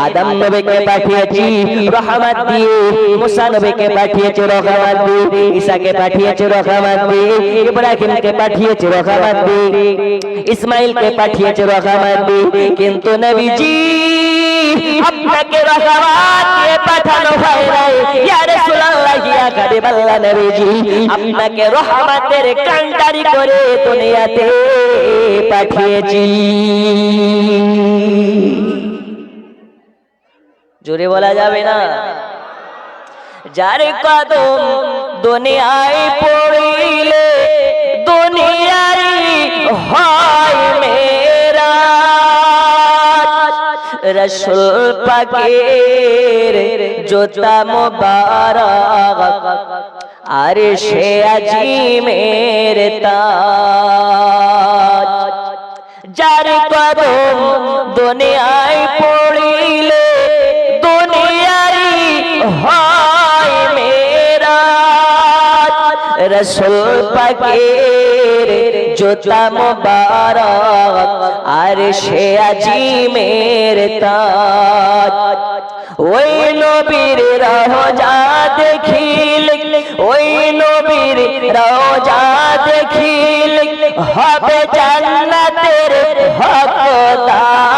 আদম নবীকে পাঠিয়েছি রহমত দিয়ে, মুসা নবীকে পাঠিয়েছি রহমত দিয়ে, ঈসাকে পাঠিয়েছি রহমত দিয়ে, ইব্রাহিমকে পাঠিয়েছি রহমত দিয়ে, ইসমাইলকে পাঠিয়েছি রহমত দিয়ে। কিন্তু নবীজি আপনাকে রহমত দিয়ে পাঠানো হয় নাই। ইয়া রাসূলুল্লাহ, ইয়া হাবিবাল্লাহ, নবীজি আপনাকে রহমতের কান্ডারি করে দুনিয়াতে পাঠিয়েছি। জোরে বলা যাবে না? যার কদম দুনিয়ায় পড়িলে দুনিয়ারই হয় মেরা, রাসূল পাকের জুতা মুবারক আরশে আজিমের তাজ। যার কদম দুনিয়ায় পড়িলে দুনিয়ারই হয় মেরা, রাসূল পাকের জুতা মুবারক আরশে আজিমের তাজ। ওই নবীর রওজা দেখিলে, ওই নবীর রওজা দেখিলে হবে জান্নাতের হকদার।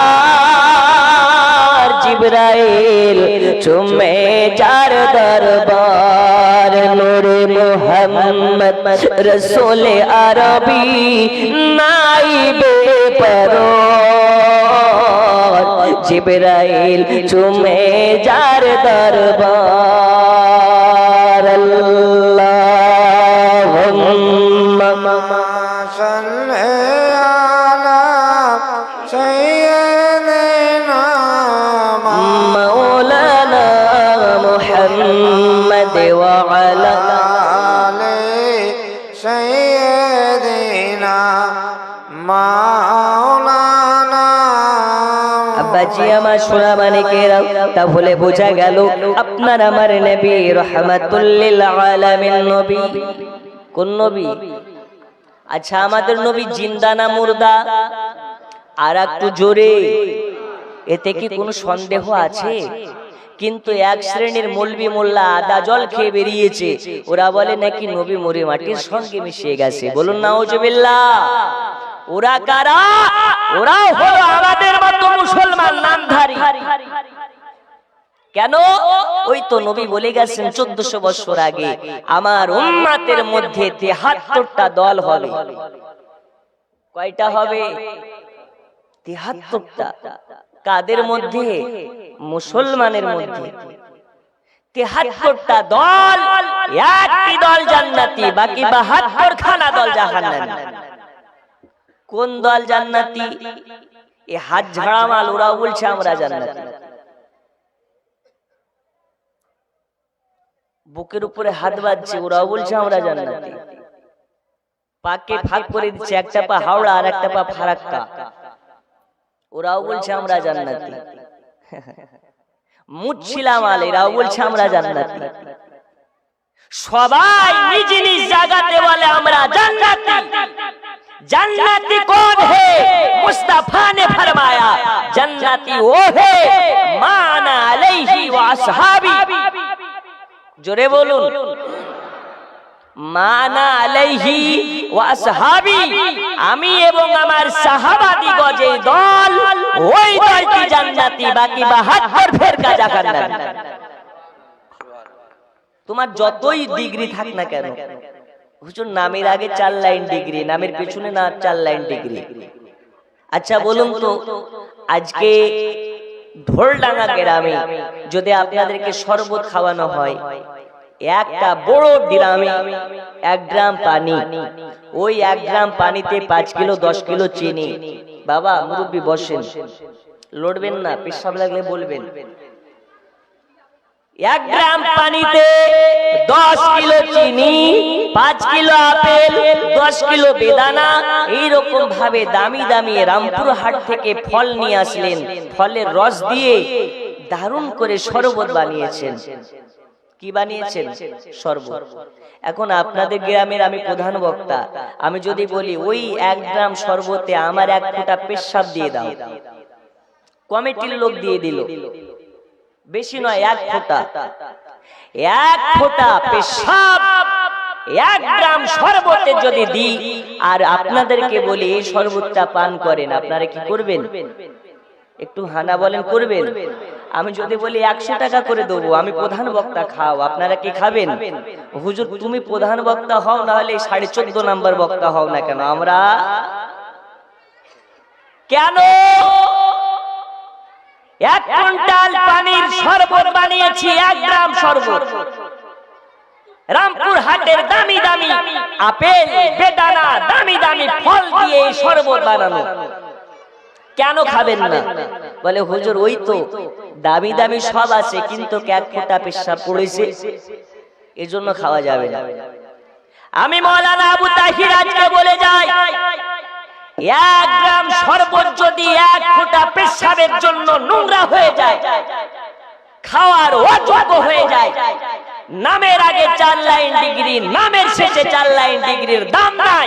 জিবরাইল চুমে যার দরবার, নূরে মুহাম্মদ রাসূল আরবি নাইবে পরর। জিবরাইল চুমে যার দরবার। আল্লাহুম্মা সাল্লি আলা সাইয়্যিদিনা মাওলানা মুহাম্মদ ওয়া আলা আলি সাইয়্যিদিনা মাওলানা। আব্বাজি আমার সোনা মানিকেরা, তাহলে বোঝা গেল আপনার আমার নবী রাহমাতুল লিল আলামিন নবী। কোন নবী? আচ্ছা, আমাদের নবী জিন্দা না মুর্দা? আর একটু জোরে, এতে কি কোনো সন্দেহ আছে? কিন্তু এক শ্রেণীর মৌলবি মোল্লা আদা জল খেয়ে বেরিয়েছে, ওরা বলে নাকি নবী মরে মাটির সঙ্গে মিশিয়ে গেছে। বলুন নাউজুবিল্লাহ। ওরা কারা? ওরা হলো আমাদের মতো মুসলমান নামধারী। কেন? ওই তো নবী বলে গেছেন 1400 বছর আগে আমার উম্মতের মধ্যে 73টা দল হবে। কয়টা হবে? 73টা। কাদের মধ্যে? মুসলমানের মধ্যে 73টা দল। একটি দল জান্নাতি, বাকি 72 খানা দল জাহান্নামী। কোন দল জান্নাতি? এ হাত ঝাড়া মাল, ওরাও বলছে আমরা জান্নাতি। বুকের উপরে হাত বাঁধছে, ওরাও বলছে আমরা জান্নাতি। পাকে ভাগ করে দিচ্ছে, একটা পা হাওড়া আর একটা পা ফারাক্কা, ওরাও বলছে আমরা জান্নাতি। মুচ্ছিলাম আল, এরাও বলছে আমরা জান্নাতি। সবাই নিজ নিজ জায়গাতে বলে আমরা জান্নাতি। जन्नती कौन है? मुस्तफा ने फरमाया जन्नती वो है माना अलैहि व असहाबी। जोरे बोलूं, माना अलैहि व असहाबी। आमी एवं आमार साहाबादिगण जे दल, ওই দলটি জান্নাতি, বাকি 72 ফেরকা জাহান্নামী। তোমার যতই ডিগ্রি থাক না কেন, হুজুর নামের আগে 4 লাইন ডিগ্রি, নামের পেছনে না 4 লাইন ডিগ্রি। আচ্ছা বলুন তো, আজকে ঢোলডাঙ্গা গ্রামে যদি আপনাদেরকে শরবত খাওয়ানো হয়, একটা বড় ড্রামে 1 গ্রাম পানি, ওই 1 গ্রাম পানিতে 5 কিলো 10 কিলো চিনি। বাবা মুরব্বি বসেন, লড়বেন না, পেশাব লাগলে বলবেন। 1 গ্রাম পানিতে 10 কিলো চিনি, 5 কিলো আপেল, 10 কিলো বেদানা, এইরকম ভাবে দামি দামি রামপুর হাট থেকে ফল নিয়ে আসলেন, ফলের রস দিয়ে দারুণ করে শরবত বানিয়েছেন। কি বানিয়েছেন? শরবত। এখন আপনাদের গ্রামের আমি প্রধান বক্তা, আমি যদি বলি ওই 1 গ্রাম শরবতে আমার 1 ফোঁটা পেশাব দিয়ে দাও, কমিটির লোক দিয়ে দিল, বেশি নয়, 1 ফোঁটা। 1 ফোঁটা পেশাব 1 গ্রাম শরবতে যদি দিই, আর আপনাদেরকে বলি এই শরবতটা পান করেন, আপনারা কি করবেন? একটু হানা বলেন, করবেন? আমি যদি বলি 100 টাকা করে দেবো, আমি প্রধান বক্তা, খাও, আপনারা কি খাবেন? হুজুর তুমি প্রধান বক্তা হও, না হলে 14.5 নাম্বার বক্তা হও না কেন, আমরা কেন 1 কুইন্টাল পানির শরবত বানিয়েছি, 1 গ্রাম শরবত, রামপুর হাটের দামি দামি আপেল বেদানা দামি দামি ফল দিয়ে এই শরবত বানানো, কেন খাবেন না? বলে হুজুর ওই তো দামি দামি সব আছে, কিন্তু 1 ফোঁটা পেশাব পড়েছে, এজন্য খাওয়া যাবে না। আমি মাওলানা আবু তাহির আজকে বলে যাই, 1 গ্রাম শরবত যদি 1 ফোঁটা পেশাবের জন্য নোংরা হয়ে যায়, খাওয়ার অযোগ্য হয়ে যায়, নামের আগে 4 লাইন ডিগ্রি, নামের শেষে 4 লাইন ডিগ্রির দাম নাই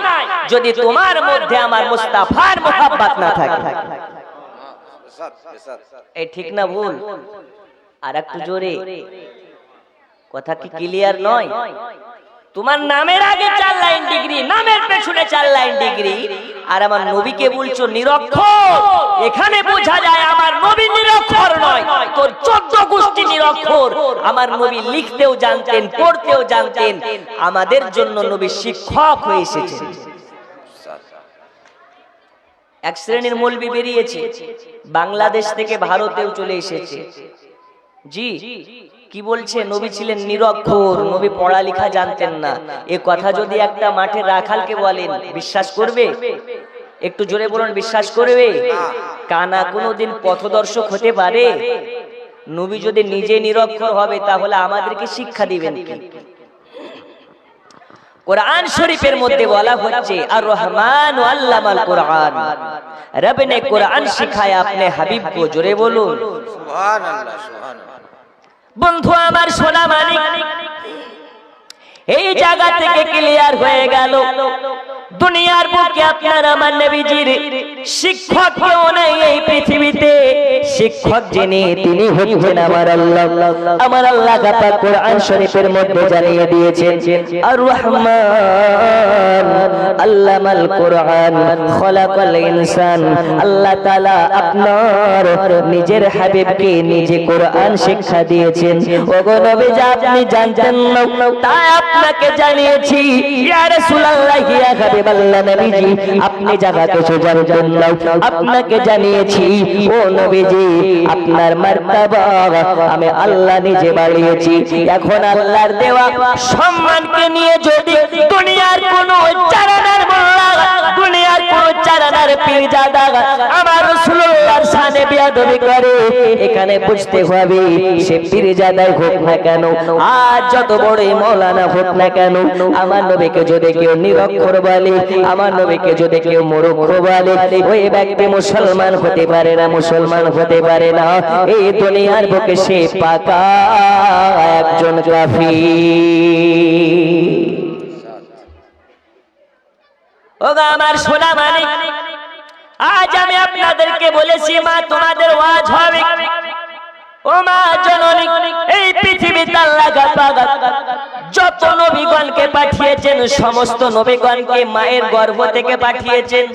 যদি তোমার মধ্যে আমার মুস্তাফার মোহাব্বত না থাকে। এই ঠিক না ভুল? আর একটু জোরে, কথা কি ক্লিয়ার নয়? তোমার নামের আগে 4 লাইন ডিগ্রি, নামের পেছনে 4 লাইন ডিগ্রি, আর আমার নবীকে বলছো নিরক্ষর। এখানে বোঝা যায় আমার নবী নিরক্ষর নয়, তোর 14 গোষ্ঠী নিরক্ষর। আমার নবী লিখতেও জানতেন, পড়তেও জানতেন, আমাদের জন্য নবী শিক্ষক হয়ে এসেছেন। এক শ্রেণীর মৌলবি বেরিয়েছে, বাংলাদেশ থেকে ভারতেও চলে এসেছে। জি, কি বলছে? নবী ছিলেন নিরক্ষর, নবী পড়ালেখা জানতেন না। এ কথা যদি একটা মাঠের রাখালকে বলেন, বিশ্বাস করবে? একটু জোরে বলুন, বিশ্বাস করবে? কানা কোনোদিন পথদর্শক হতে পারে? নবী যদি নিজে নিরক্ষর হবে, তাহলে আমাদেরকে শিক্ষা দিবেন কি? কোরআন শরীফের মধ্যে বলা হচ্ছে আর রহমান আল্লামাল কোরআন, রব ने कुरान सिखाया अपने हबीब को। জোরে বলুন সুবহানাল্লাহ, সুবহানাল্লাহ। বন্ধু আমার সোনা মানিক, এই জায়গা থেকে ক্লিয়ার হয়ে গেল দুনিয়ার বুকে আপনার আমার নবীজির শিক্ষক কেউ নেই এই পৃথিবীতে। শিক্ষক যিনি, তিনি হচ্ছেন আমার আল্লাহ। আমার আল্লাহ পাক কোরআন শরীফের মধ্যে জানিয়ে দিয়েছেন আর রহমান আল্লামাল কোরআন খলাকাল ইনসান। আল্লাহ তাআলা আপনার নিজের হাবিবকে নিজে কোরআন শিক্ষা দিয়েছেন। ওগো নবীজি আপনি জানতেন না, তাই আপনাকে জানিয়েছি। ইয়া রাসূলুল্লাহ, ইয়া হাবিবাল্লাহ নবীজি, আপনি জায়গা কিছু জানতেন না, আপনাকে জানিয়েছি। ও নবীজি, আপনার মার্তাবা আমি আল্লাহ নিজে বাড়িয়েছি। এখন আল্লাহর দেওয়া সম্মানকে নিয়ে যদি দুনিয়ার কোনো চারানার মোল্লা, দুনিয়ার কোনো চারানার পীরজাদা আমার রাসূলুল্লাহর শানে বেয়াদবি করে, এখানে বুঝতে হবে সে পীরজাদাই হোক না কেন, আর যত বড় মাওলানা হোক না কেন, আমার নবীকে যদি কেউ নিরক্ষর বলে, আমার নবীকে যদি কেউ মূর্খ বলে, ওই ব্যক্তি মুসলমান হতে পারে না, মুসলমান হতে পারে না। এই দুনিয়ার বুকে সে পাকা একজন কাফির। ওগো আমার সোনা মানিক, আজ আমি আপনাদেরকে বলেছি মা তোমাদের ওয়াজ হবে। ও মা জননী, এই পৃথিবীতে আল্লাহ পাক যত নবীগণকে পাঠিয়েছেন, সমস্ত নবীগণকে মায়ের গর্ভ থেকে পাঠিয়েছেন।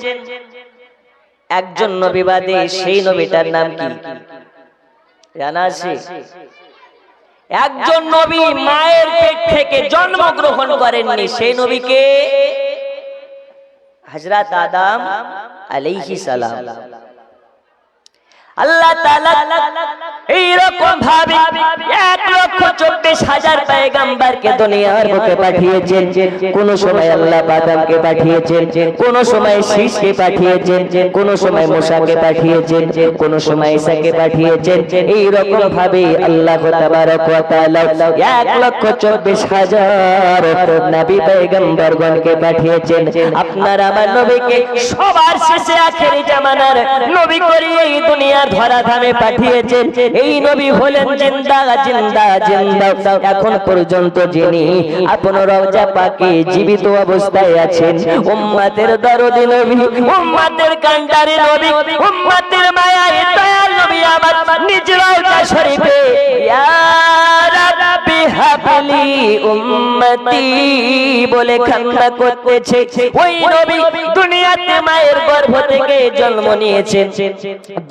একজন নবী বাদে, সেই নবীটার নাম কি জানা আছে? একজন নবী মায়ের পেট থেকে জন্মগ্রহণ করেননি, সেই নবীকে হযরত আদম আলাইহিস সালাম। আল্লাহ তাআলা এইরকম ভাবে 1,24,000 পয়গম্বরকে দুনিয়ার বুকে পাঠিয়েছেন। কোন সময় আল্লাহ আদমকে পাঠিয়েছেন, কোন সময় শীষকে পাঠিয়েছেন, কোন সময় মুসাকে পাঠিয়েছেন, কোন সময় ঈসাকে পাঠিয়েছেন। এইরকম ভাবে আল্লাহ তাবারক ওয়া তাআলা 1,24,000 নবী পয়গম্বরগণকে পাঠিয়েছেন। আপনার আমার নবীকে সবার শেষে আখেরি জামানার নবী করে এই দুনিয়ার ধরাধামে পাঠিয়েছেন। এই নবী হলেন জিন্দা জিন্দা জিন্দা। এখন পর্যন্ত যিনি আপনার রওজা পাকে জীবিত অবস্থায় আছেন, উম্মতের দরদি নবী, উম্মতের কান্ডারি নবী, উম্মতের মায়ায় দয়াল নবী আমার নিজ রওজা শরীফে উম্মতি বলে কান্না করতেছে। ওই নবী দুনিয়াতে মায়ের গর্ভ থেকে জন্ম নিয়েছেন,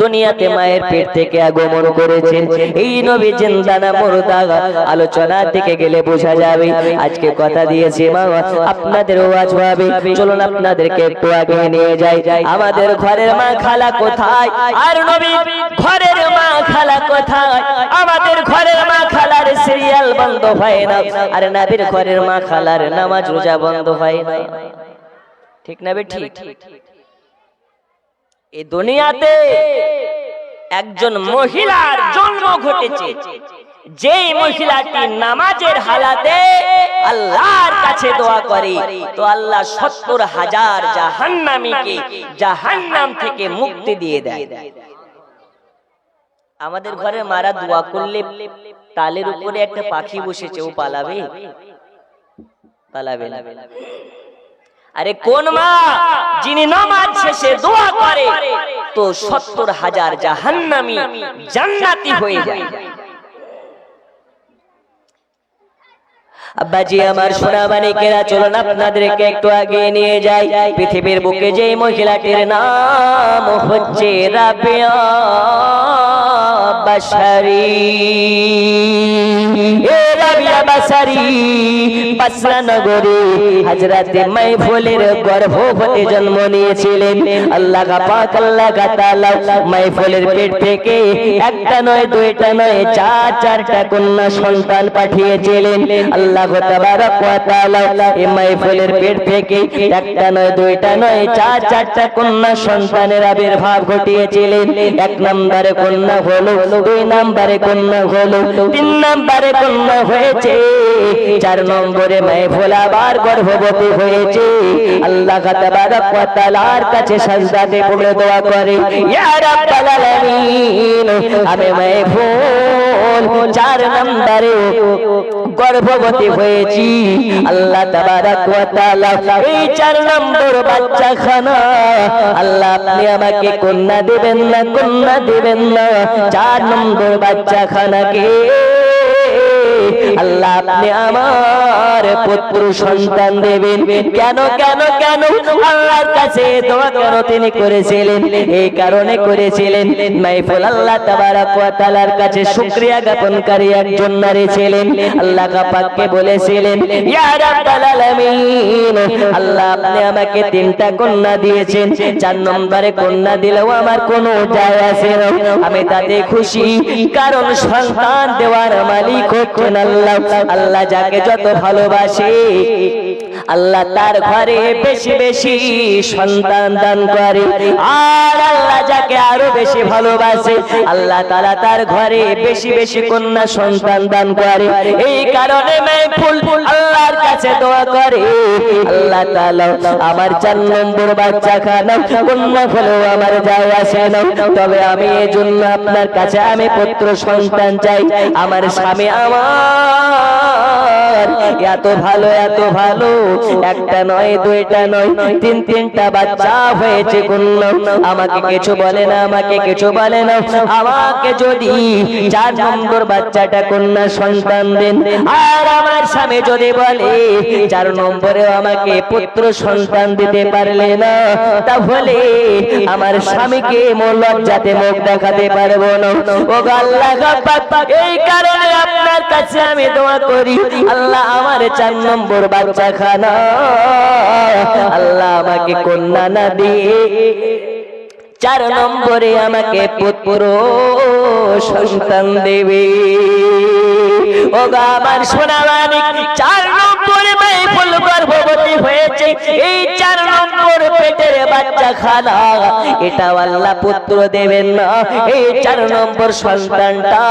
দুনিয়াতে মায়ের পেট থেকে আগমন করেছেন। এই নবী জিন্দা না মুর্দা আলোচনা থেকে গেলে বোঝা যাবে। আজকে কথা দিয়েছি মা আপনাদের ওয়াজ হবে, চলুন আপনাদেরকে একটু আগে নিয়ে যাই। আমাদের ঘরের মা খালা কোথায়, আর নবী ঘরের মা খালা কোথায়? আমাদের ঘরের মা খালার সিরিয়াল বন্ধ হয় না, আর নবীর ঘরের মা খালার নামাজ রোজা বন্ধ হয় না। ঠিক না ঠিক? এই দুনিয়াতে একজন মহিলার জন্ম ঘটেছে, যেই মহিলাটি নামাজের হালাতে আল্লাহর কাছে দোয়া করে তো আল্লাহ ৭০,০০০ জাহান্নামীকে জাহান্নাম থেকে মুক্তি দিয়ে দেয়। আমাদের ঘরে মারা দোয়া করলে তালের উপরে একটা পাখি বসেছে, ও পালাবে? পালাবে না। আরে কোন মা যিনি নামাজ শেষে দোয়া করে তো ৭০,০০০ জাহান্নামী জান্নাতি হয়ে যায়। আব্বাজি আমার সোনা মানিকেরা, চলুন আপনাদেরকে একটু আগে নিয়ে যাই। পৃথিবীর বুকে যে মহিলাটির নাম হচ্ছে রাবিয়া বাসারি, রাবিয়া বাসারি বাসরা নগরে হযরতে মাইফুলের গর্ভবতী জন্ম নিয়েছিলেন। আল্লাহ পাক আল্লাহ তাআলা মাইফুলের পেট থেকে একটা নয়, দুইটা নয়, চারটা কন্যা সন্তান পাঠিয়েছিলেন। আল্লাহ তাবারক ওয়া তাআলা এই মাইফুলের পেট থেকে একটা নয়, দুইটা নয়, চারটা কন্যা সন্তানের আবির্ভাব ঘটিয়েছিলেন। এক নম্বরে কন্যা হলো, দুই নম্বরে কন্যা হলো, তিন নম্বরে কন্যা হয়েছে, 4 নম্বরে মাইফুল আবার গর্ভবতী হয়েছে। আল্লাহ তাবারক ওয়া তাআলার কাছে সাজদাতে পড়ে দোয়া করে, ইয়া রাব্বাল আলামিন, আমি মাইফুল 4 নম্বরে গর্ভবতী হয়েছি। আল্লাহ তাবারক ওয়া তাআলা এই 4 নম্বর বাচ্চাখানা আল্লাহ আপনি আমাকে কন্যা দিবেন না, কন্যা দিবেন না। 4 নম্বর বাচ্চাখানাকে আল্লাহ আপনি আমার পুত্র সন্তান দেবেন। কেন কেন কেন আল্লাহর কাছে দোয়া কেন তিনি করেছিলেন? এই কারণে করেছিলেন, মাইফুল আল্লাহ তাবারক ওয়া তাআলার কাছে শুকরিয়া জ্ঞাপনকারী একজন নারী ছিলেন। আল্লাহ পাককে বলেছিলেন, ইয়া রাব্বাল আলামিন, আল্লাহ আপনি আমাকে 3টা কন্যা দিয়েছেন, 4 নম্বরে কন্যা দিলেও আমার কোনো যায় আসে না, আমি তাতে খুশি, কারণ সন্তান দেওয়ার মালিক হচ্ছেন আল্লাহ। আল্লাহ যাকে যত ভালোবাসে আল্লাহ তার ঘরে বেশি বেশি সন্তান দান করে, আর আল্লাহ যাকে আরো বেশি ভালোবাসে আল্লাহ তাআলা তার ঘরে বেশি বেশি কন্যা সন্তান দান করে। এই কারণে মাইফুল আল্লাহর কাছে দোয়া করে, আল্লাহ তাআলা আমার 4 নম্বর বাচ্চাখানা কন্যা হলেও আমার যায় আসে না, তবে আমি এজন্য আপনার কাছে আমি পুত্র সন্তান চাই। আমার স্বামী আমার এত ভালো, এত ভালো, একটা নয়, দুইটা নয়, 3টা বাচ্চা হয়েছে কন্যা। আমাকে কিছু বলে না, আমাকে কিছু বলে না, আমাকে যদি 4 নম্বর বাচ্চাটা কন্যা সন্তান দেন, আর আমার স্বামী যদি বলে 4 নম্বরে আমাকে পুত্র সন্তান দিতে পারলে না, তাহলে আমার স্বামীকে লজ্জাতে মুখ দেখাতে পারবো না। ও আল্লাহ পাক, এই কারণে আপনার কাছে আমি দোয়া করি, আল্লাহ আমার 4 নম্বর বাচ্চাখানা আল্লাহ আমাকে কন্যা না দিয়ে 4 নম্বরে আমাকে পুত্র সন্তান দেবে। ও আমার সোনা মানিক, 4 নম্বরে মাইফুল গর্ভবতী হয়েছে, এই 4 নম্বর পেটের বাচ্চাখানা এটা আল্লাহ পুত্র দেবেন না, এই 4 নম্বর সন্তানটা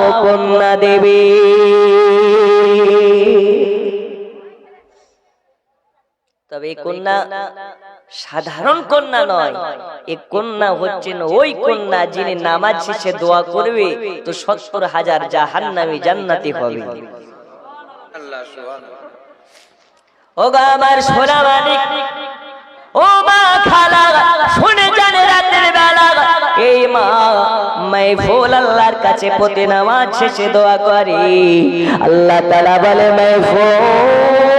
ও কন্যা দেবে। তবে এই কন্যা সাধারণ কন্যা নয়, এই কন্যা হচ্ছেন ওই কন্যা যিনি নামাজ শেষে দোয়া করবে তো ৭০,০০০ জাহান্নামী জান্নাতি হবে। ও আমার সোনা মানিক, ও মা খালা, শুনে যান রাতের বেলা এই মা মাহফুল আল্লাহর কাছে প্রতি নামাজ শেষে দোয়া করে, আল্লাহ তাআলা বলে মাহফুল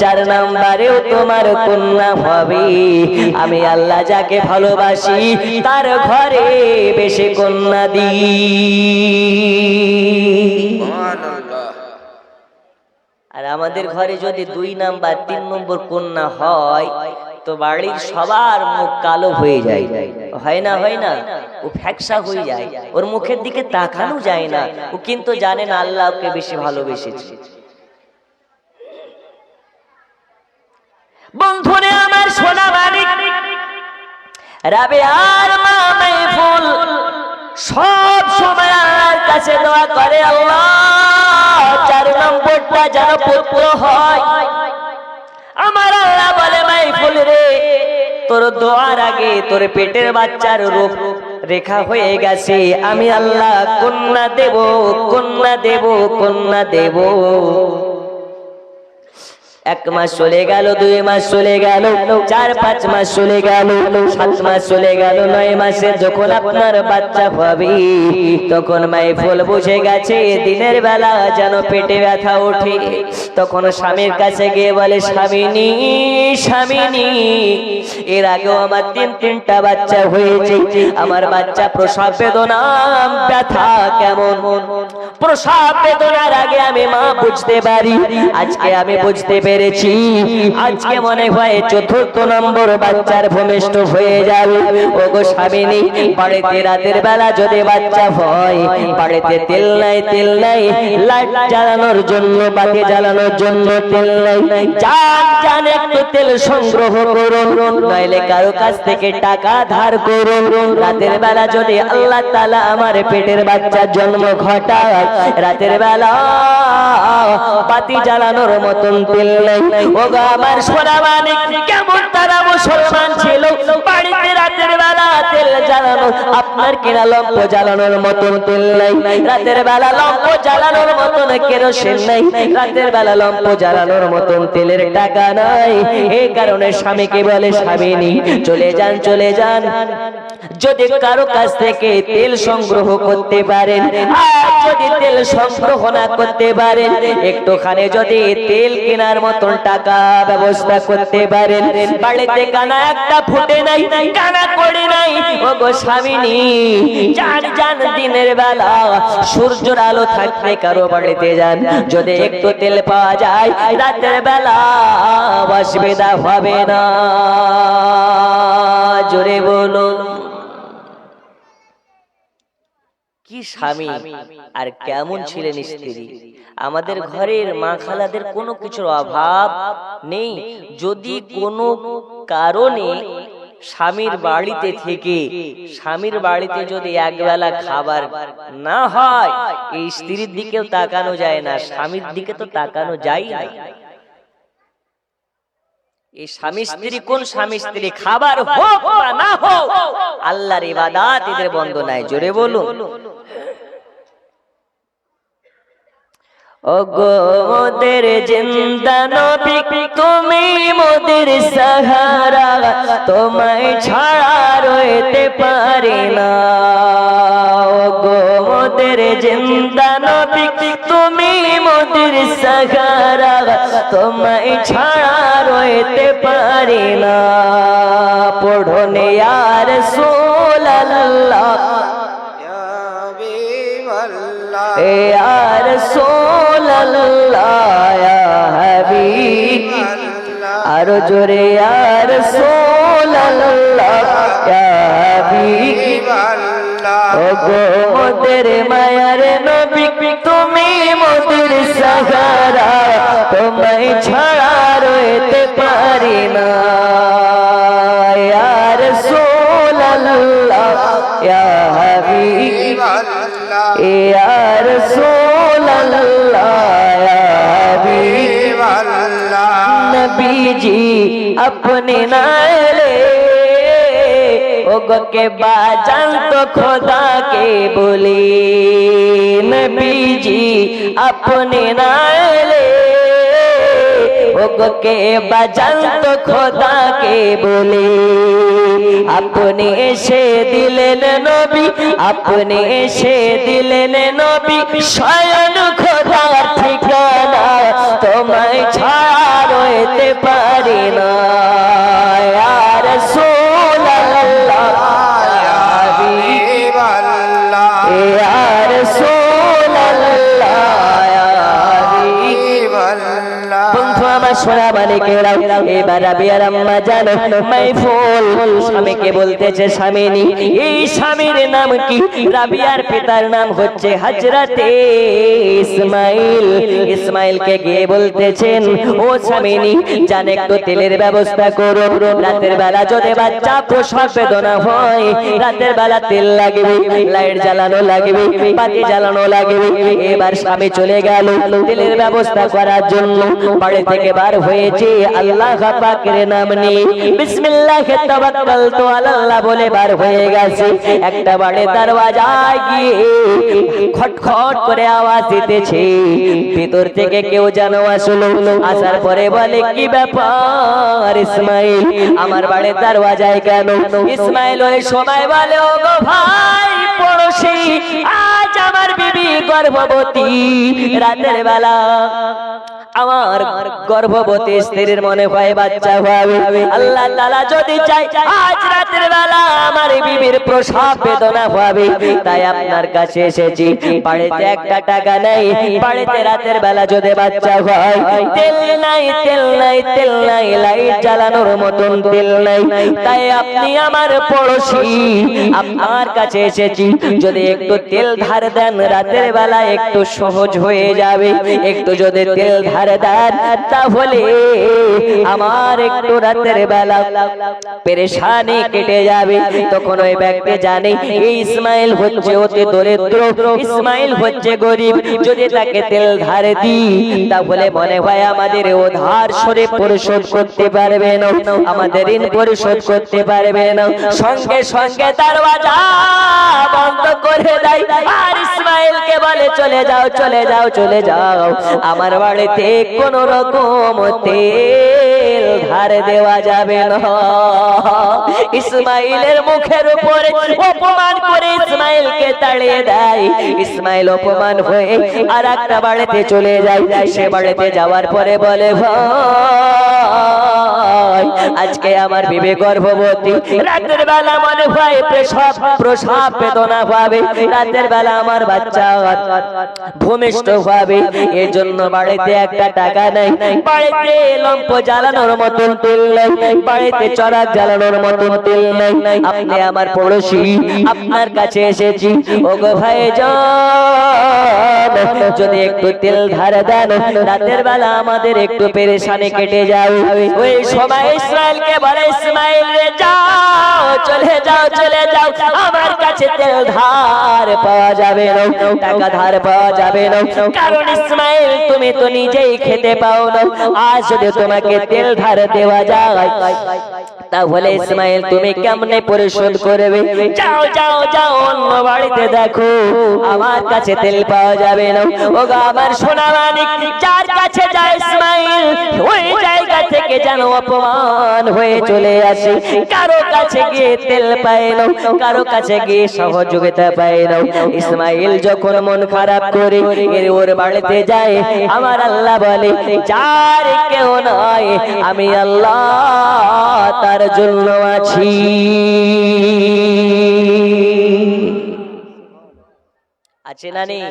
4 নম্বরেও তোমার কন্যা হবে। আমি আল্লাহ যাকে ভালোবাসি তার ঘরে বেশি কন্যা দিই। আর আমাদের ঘরে যদি 2 নাম্বার 3 নম্বর কন্যা হয় তো বাড়ির সবার মুখ কালো হয়ে যায়, হয় না? হয় না? ও ফ্যাকসা হয়ে যায়, ওর মুখের দিকে তাকানো যায় না। ও কিন্তু জানে না আল্লাহ ওকে বেশি ভালোবেসেছে। বন্ধুরে আমার সোনা মানিক, রাবেয়ার মা মাহফুল সব সময় আল্লাহর কাছে দোয়া করে, আল্লাহ 4 নম্বরটা যেন পুত্র হয়। আমার আল্লাহ বলে মাহফুল রে, তোর দোয়ার আগে তোর পেটের বাচ্চার রূপ রেখা হয়ে গেছে, আমি আল্লাহ কন্যা দেব, কন্যা দেব, কন্যা দেব। 1 মাস চলে গেল, 2 মাস চলে গেল, 4-5 মাস চলে গেল, 7 মাস চলে গেল। 9 মাসে যখন আপনার বাচ্চা হবে তখন মাহফুল বুঝে গেছে দিনের বেলা যেন পেটে ব্যথা ওঠে। তখন স্বামীর কাছে গিয়ে বলে, স্বামীনি স্বামীনি, এর আগেও আমার 3টা বাচ্চা হয়েছে, আমার বাচ্চা প্রসব বেদনা ব্যথা কেমন? প্রসব বেদনার আগে আমি মা বুঝতে পারি, আজকে আমি বুঝতে পেরেছি। আজকে মনে হয় 4র্থ নম্বর বাচ্চার ভূমিষ্ঠ হয়ে যাবে। ওগো স্বামীনি, বাড়িতে রাতের বেলা যদি বাচ্চা হয়, বাড়িতে তেল নাই, তেল নাই, লাইট জ্বালানোর জন্য, বাতি জ্বালানোর জন্য তেল নাই, যান একটু তেল সংগ্রহ করুন, নইলে কারো কাছ থেকে টাকা ধার করুন। রাতের বেলা যদি আল্লাহ তাআলা আমার পেটের বাচ্চার জন্ম ঘটায়, রাতের বেলা বাতি জ্বালানোর মতন তেল নেই। ওগো আমার সোনা মানিক, কেমন তারা মুসলমান ছিল, বাড়িতে রাতের বেলা তেল জ্বালানো, আপনার কিনা লম্প জ্বালানোর মতন তেল নাই, রাতের বেলা লম্প জ্বালানোর মতন কেরোসিন নাই, রাতের বেলা লম্প জ্বালানোর মতন তেলের টাকা নাই। এই কারণে স্বামীকে বলে, স্বামীনি চলে যান, চলে যান, যদি কারো কাছ থেকে তেল সংগ্রহ করতে পারেন, আর যদি তেল সংগ্রহ না করতে পারেন, একটুখানি যদি তেল কেনার মতন টাকা ব্যবস্থা করতে পারেন। বাড়িতে কানা একটা ফুটে নাই, কানা করে নাই। ওগো স্বামীনি, যান যান, দিনের বেলা সূর্যের আলো থাকলে কারো বাড়িতে যান, যদি একটু তেল পাওয়া যায় রাতের বেলা অসুবিধা হবে না। জোরে বলো, কি স্বামী আর কেমন ছিলেন স্ত্রী। আমাদের ঘরের মা খালাদের কোনো কিছুর অভাব নেই। যদি কোনো কারণে স্বামীর বাড়িতে থেকে, স্বামীর বাড়িতে যদি একবেলা খাবার না হয়, এই স্ত্রীর দিকেও তাকানো যায় না, স্বামীর দিকে তো তাকানো যায় না। এই স্বামী স্ত্রী, কোন স্বামী স্ত্রী, খাবার হোক বা না হোক, আল্লাহর ইবাদত এদের বন্ধ নাই। জোরে বলুন। ওগো মোদের জিন্দা নবী, তুমি মোদের সাহারা, তোমায় ছাড়া রইতে পারি না। ওগো মোদের জিন্দা নবী, তুমি মোদের সাহারা, তোমায় ছাড়া রইতে পারি না। পড়নে ইয়া রাসূলুল্লাহ, ইয়া রাসূলুল্লাহ, ইয়া হাবিব, আর জোরে ইয়া রাসূলুল্লাহ, ইয়া হাবিব। ওগো মোদের মায়ার নবী, তুমি মোদের সাহারা, তোমায় ছাড়া রইতে পারি না। ইয়া রাসূলুল্লাহ, ইয়া হাবিব, ইয়া রাসূলুল্লাহ, ইয়া হাবিব। নবীজি अपने नाले, ओगो के बाजान तो खुदा के बोली। नबीजी अपने नाले, ওগো কে বাজান্ত খোদাকে বলে আপনি এসে দিলেন নবী আপনি এসে দিলেন নবী স্বয়ং খোদার ঠিকানা তোমায় ছাড়া রইতে পারি না ইয়া রাসূলুল্লাহ ইয়া হাবিবাল্লাহ ইয়া রাসূলুল্লাহ ইয়া হাবিবাল্লাহ। বন্ধু আমার সোনা মানিকেরা এবার রাবিয়ার আম্মা জানো মাইফুল স্বামীকে বলতেছে স্বামীনি এই স্বামীর নাম কি? রাবিয়ার পিতার নাম হচ্ছে হযরতে ইসমাইল। ইসমাইলকে গিয়ে বলতেছেন ও স্বামীনি জান একটু তেলের ব্যবস্থা করো রাতের বেলা যদি বাচ্চা প্রসব বেদনা হয় রাতের বেলা তেল লাগবে লাইট জ্বালানো লাগবে বাতি জ্বালানো লাগবে। এবার স্বামী চলে গেল তেলের ব্যবস্থা করার জন্য বাড়ি থেকে বার হয়েছে আল্লাহ পাকের নাম নিয়ে বিসমিল্লাহি তাওয়াক্কালতু আলাল্লাহ বলে বার হয়ে গেছে। একটা বাড়ি দরওয়াজায় গিয়ে খটখট করে আওয়াজ দিতেছে ভিতর থেকে কেউ যেন আসলো। আসার পরে বলে কি ব্যাপার ইসমাইল আমার বাড়ির দরওয়াজায় কেন? ইসমাইল ওই সময় বলে ও গো ভাই পড়োশি আজ আমার বিবি গর্ভবতী রাতের বেলা আমার গর্ভবতী স্ত্রীর মনে হয় বাচ্চা হবে আল্লাহ তাআলা যদি চাই আজ রাতের বেলা আমার বিবির প্রসব বেদনা হবে তাই আপনার কাছে এসেছি। বাড়িতে একটা টাকা নাই বাড়িতে রাতের বেলা যদি বাচ্চা হয় তেল নাই তেল নাই তেল নাই লাইট জ্বালানোর মতন তেল নাই তাই আপনি আমার পড়োশি আপনার কাছে এসেছি যদি একটু তেল ধার দেন রাতের বেলা একটু সহজ হয়ে যাবে একটু যদি তেল ধার দেন তাহলে আমার একটু রাতের বেলা পেরেশানি কেটে যাবে। তখন ওই ব্যক্তি জানে এই ইসমাইল হচ্ছে অতি দরিদ্র ইসমাইল হচ্ছে গরিব যদি তাকে তেল ধার দিই তাহলে মনে হয় আমাদের উধার সরে পরিশোধ করতে পারবে না আমাদের ঋণ পরিশোধ করতে পারবে না। সঙ্গে সঙ্গে দরওয়াজা বন্ধ করে দেয় আর ইসমাইলকে বলে চলে যাও চলে যাও চলে যাও আমার বাড়িতে কোন রকম তেল ধার দেওয়া যাবে না। ইসমাইলের মুখের উপরে অপমান করে ইসমাইলকে তাড়িয়ে দেয়। ইসমাইল অপমান হয়ে আর একটা বাড়িতে চলে যায়। সে বাড়িতে যাওয়ার পরে বলে ভাই আজকে আমার বিবি গর্ভবতী রাতের বেলা মনে হয় প্রসব বেদনা পাবে রাতের বেলা আমার বাচ্চা ভূমিষ্ঠ হবে এর জন্য বাড়িতে একটা টাকা নাই বাড়িতে লম্প জ্বালানোর মতন তেল নাই বাড়িতে চড়াক জ্বালানোর মতন তেল নাই আপনি আমার পড়োশি আপনার কাছে এসেছি ওগো ভাইজান যদি একটু তেল ধার দেন রাতের বেলা আমাদের একটু পেরেশানি কেটে যাবে। ওই সময় ইসমাইলকে বলে ইসমাইল রে যাও চলে যাও চলে যাও আমার কাছে তেল ধার পাওয়া যাবে না টাকা ধার পাওয়া যাবে না কারণ ইসমাইল তুমি তো নিজেই খেতে পাও না আজ যদি তোমাকে তেল ধার দেওয়া যায় তাহলে ইসমাইল তুমি কেমনে পরিশোধ করবে? যাও যাও যাও অন্য বাড়িতে দেখো আমার কাছে তেল পাওয়া যাবে না। ওগো আমার সোনা মানিক যার কাছে যায় ইসমাইল ওই জায়গা থেকে যেন অপমান হয়ে চলে আসে কারো কাছে গিয়ে তেল পায় না কারো কাছে গিয়ে সহযোগিতা পায় না। ইসমাইল যখন মন খারাপ করে ওর বাড়িতে যায় আমার আল্লাহ বলে যার কেউ নয় আমি আল্লাহ তার জন্য আছি। আছে না নেই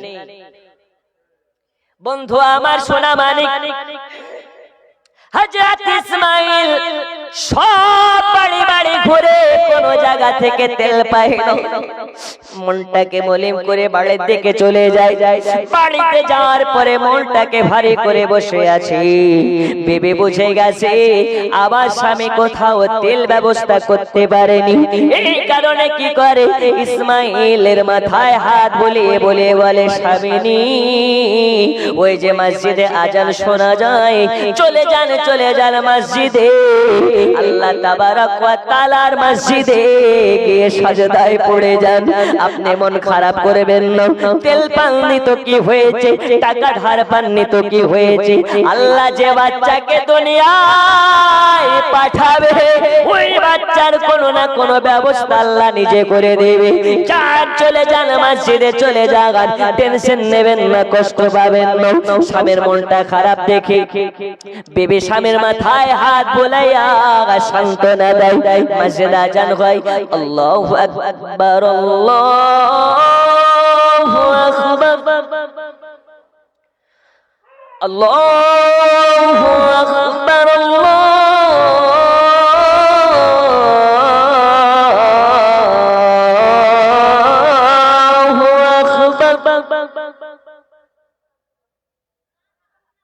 বন্ধু আমার সোনা মানিক হযরত ইসমাইল সব বাড়ি বাড়ি ঘুরে কোন জায়গা থেকে তেল পায় না মনটাকে মলিন করে বাড়ির দিকে চলে যায়। বাড়িতে যাওয়ার পরে মনটাকে ভারী করে বসে আছে। বিবি বুঝে গেছে আবার স্বামী কোথাও তেল ব্যবস্থা করতে পারেনি এই কারণে কি করে ইসমাইলের মাথায় হাত বুলিয়ে বলে বলে স্বামীনি ওই যে মসজিদে আজান শোনা যায় চলে যান মসজিদে আল্লাহ তাবারক ওয়া তাআলার মসজিদে গিয়ে সাজদায় পড়ে যান আপনি মন খারাপ করবেন না। তেল পাননি তো কি হয়েছে, টাকা ধার পাননি তো কি হয়েছে, আল্লাহ যে বাচ্চাকে দুনিয়ায় পাঠাবে ওই বাচ্চার কোনো না কোনো ব্যবস্থা আল্লাহ নিজে করে দেবে। যান চলে যান, মসজিদে চলে যান, টেনশন নেবেন না, কষ্ট পাবেন না। স্বামীর মনটা খারাপ দেখে বিবি স্বামীর মাথায় হাত বুলাইয়া সান্ত্বনা দেয়। মসজিদে আজান হয়, আল্লাহু আকবার, আল্লাহু আকবার, আল্লাহু আকবার, আল্লাহু আকবার।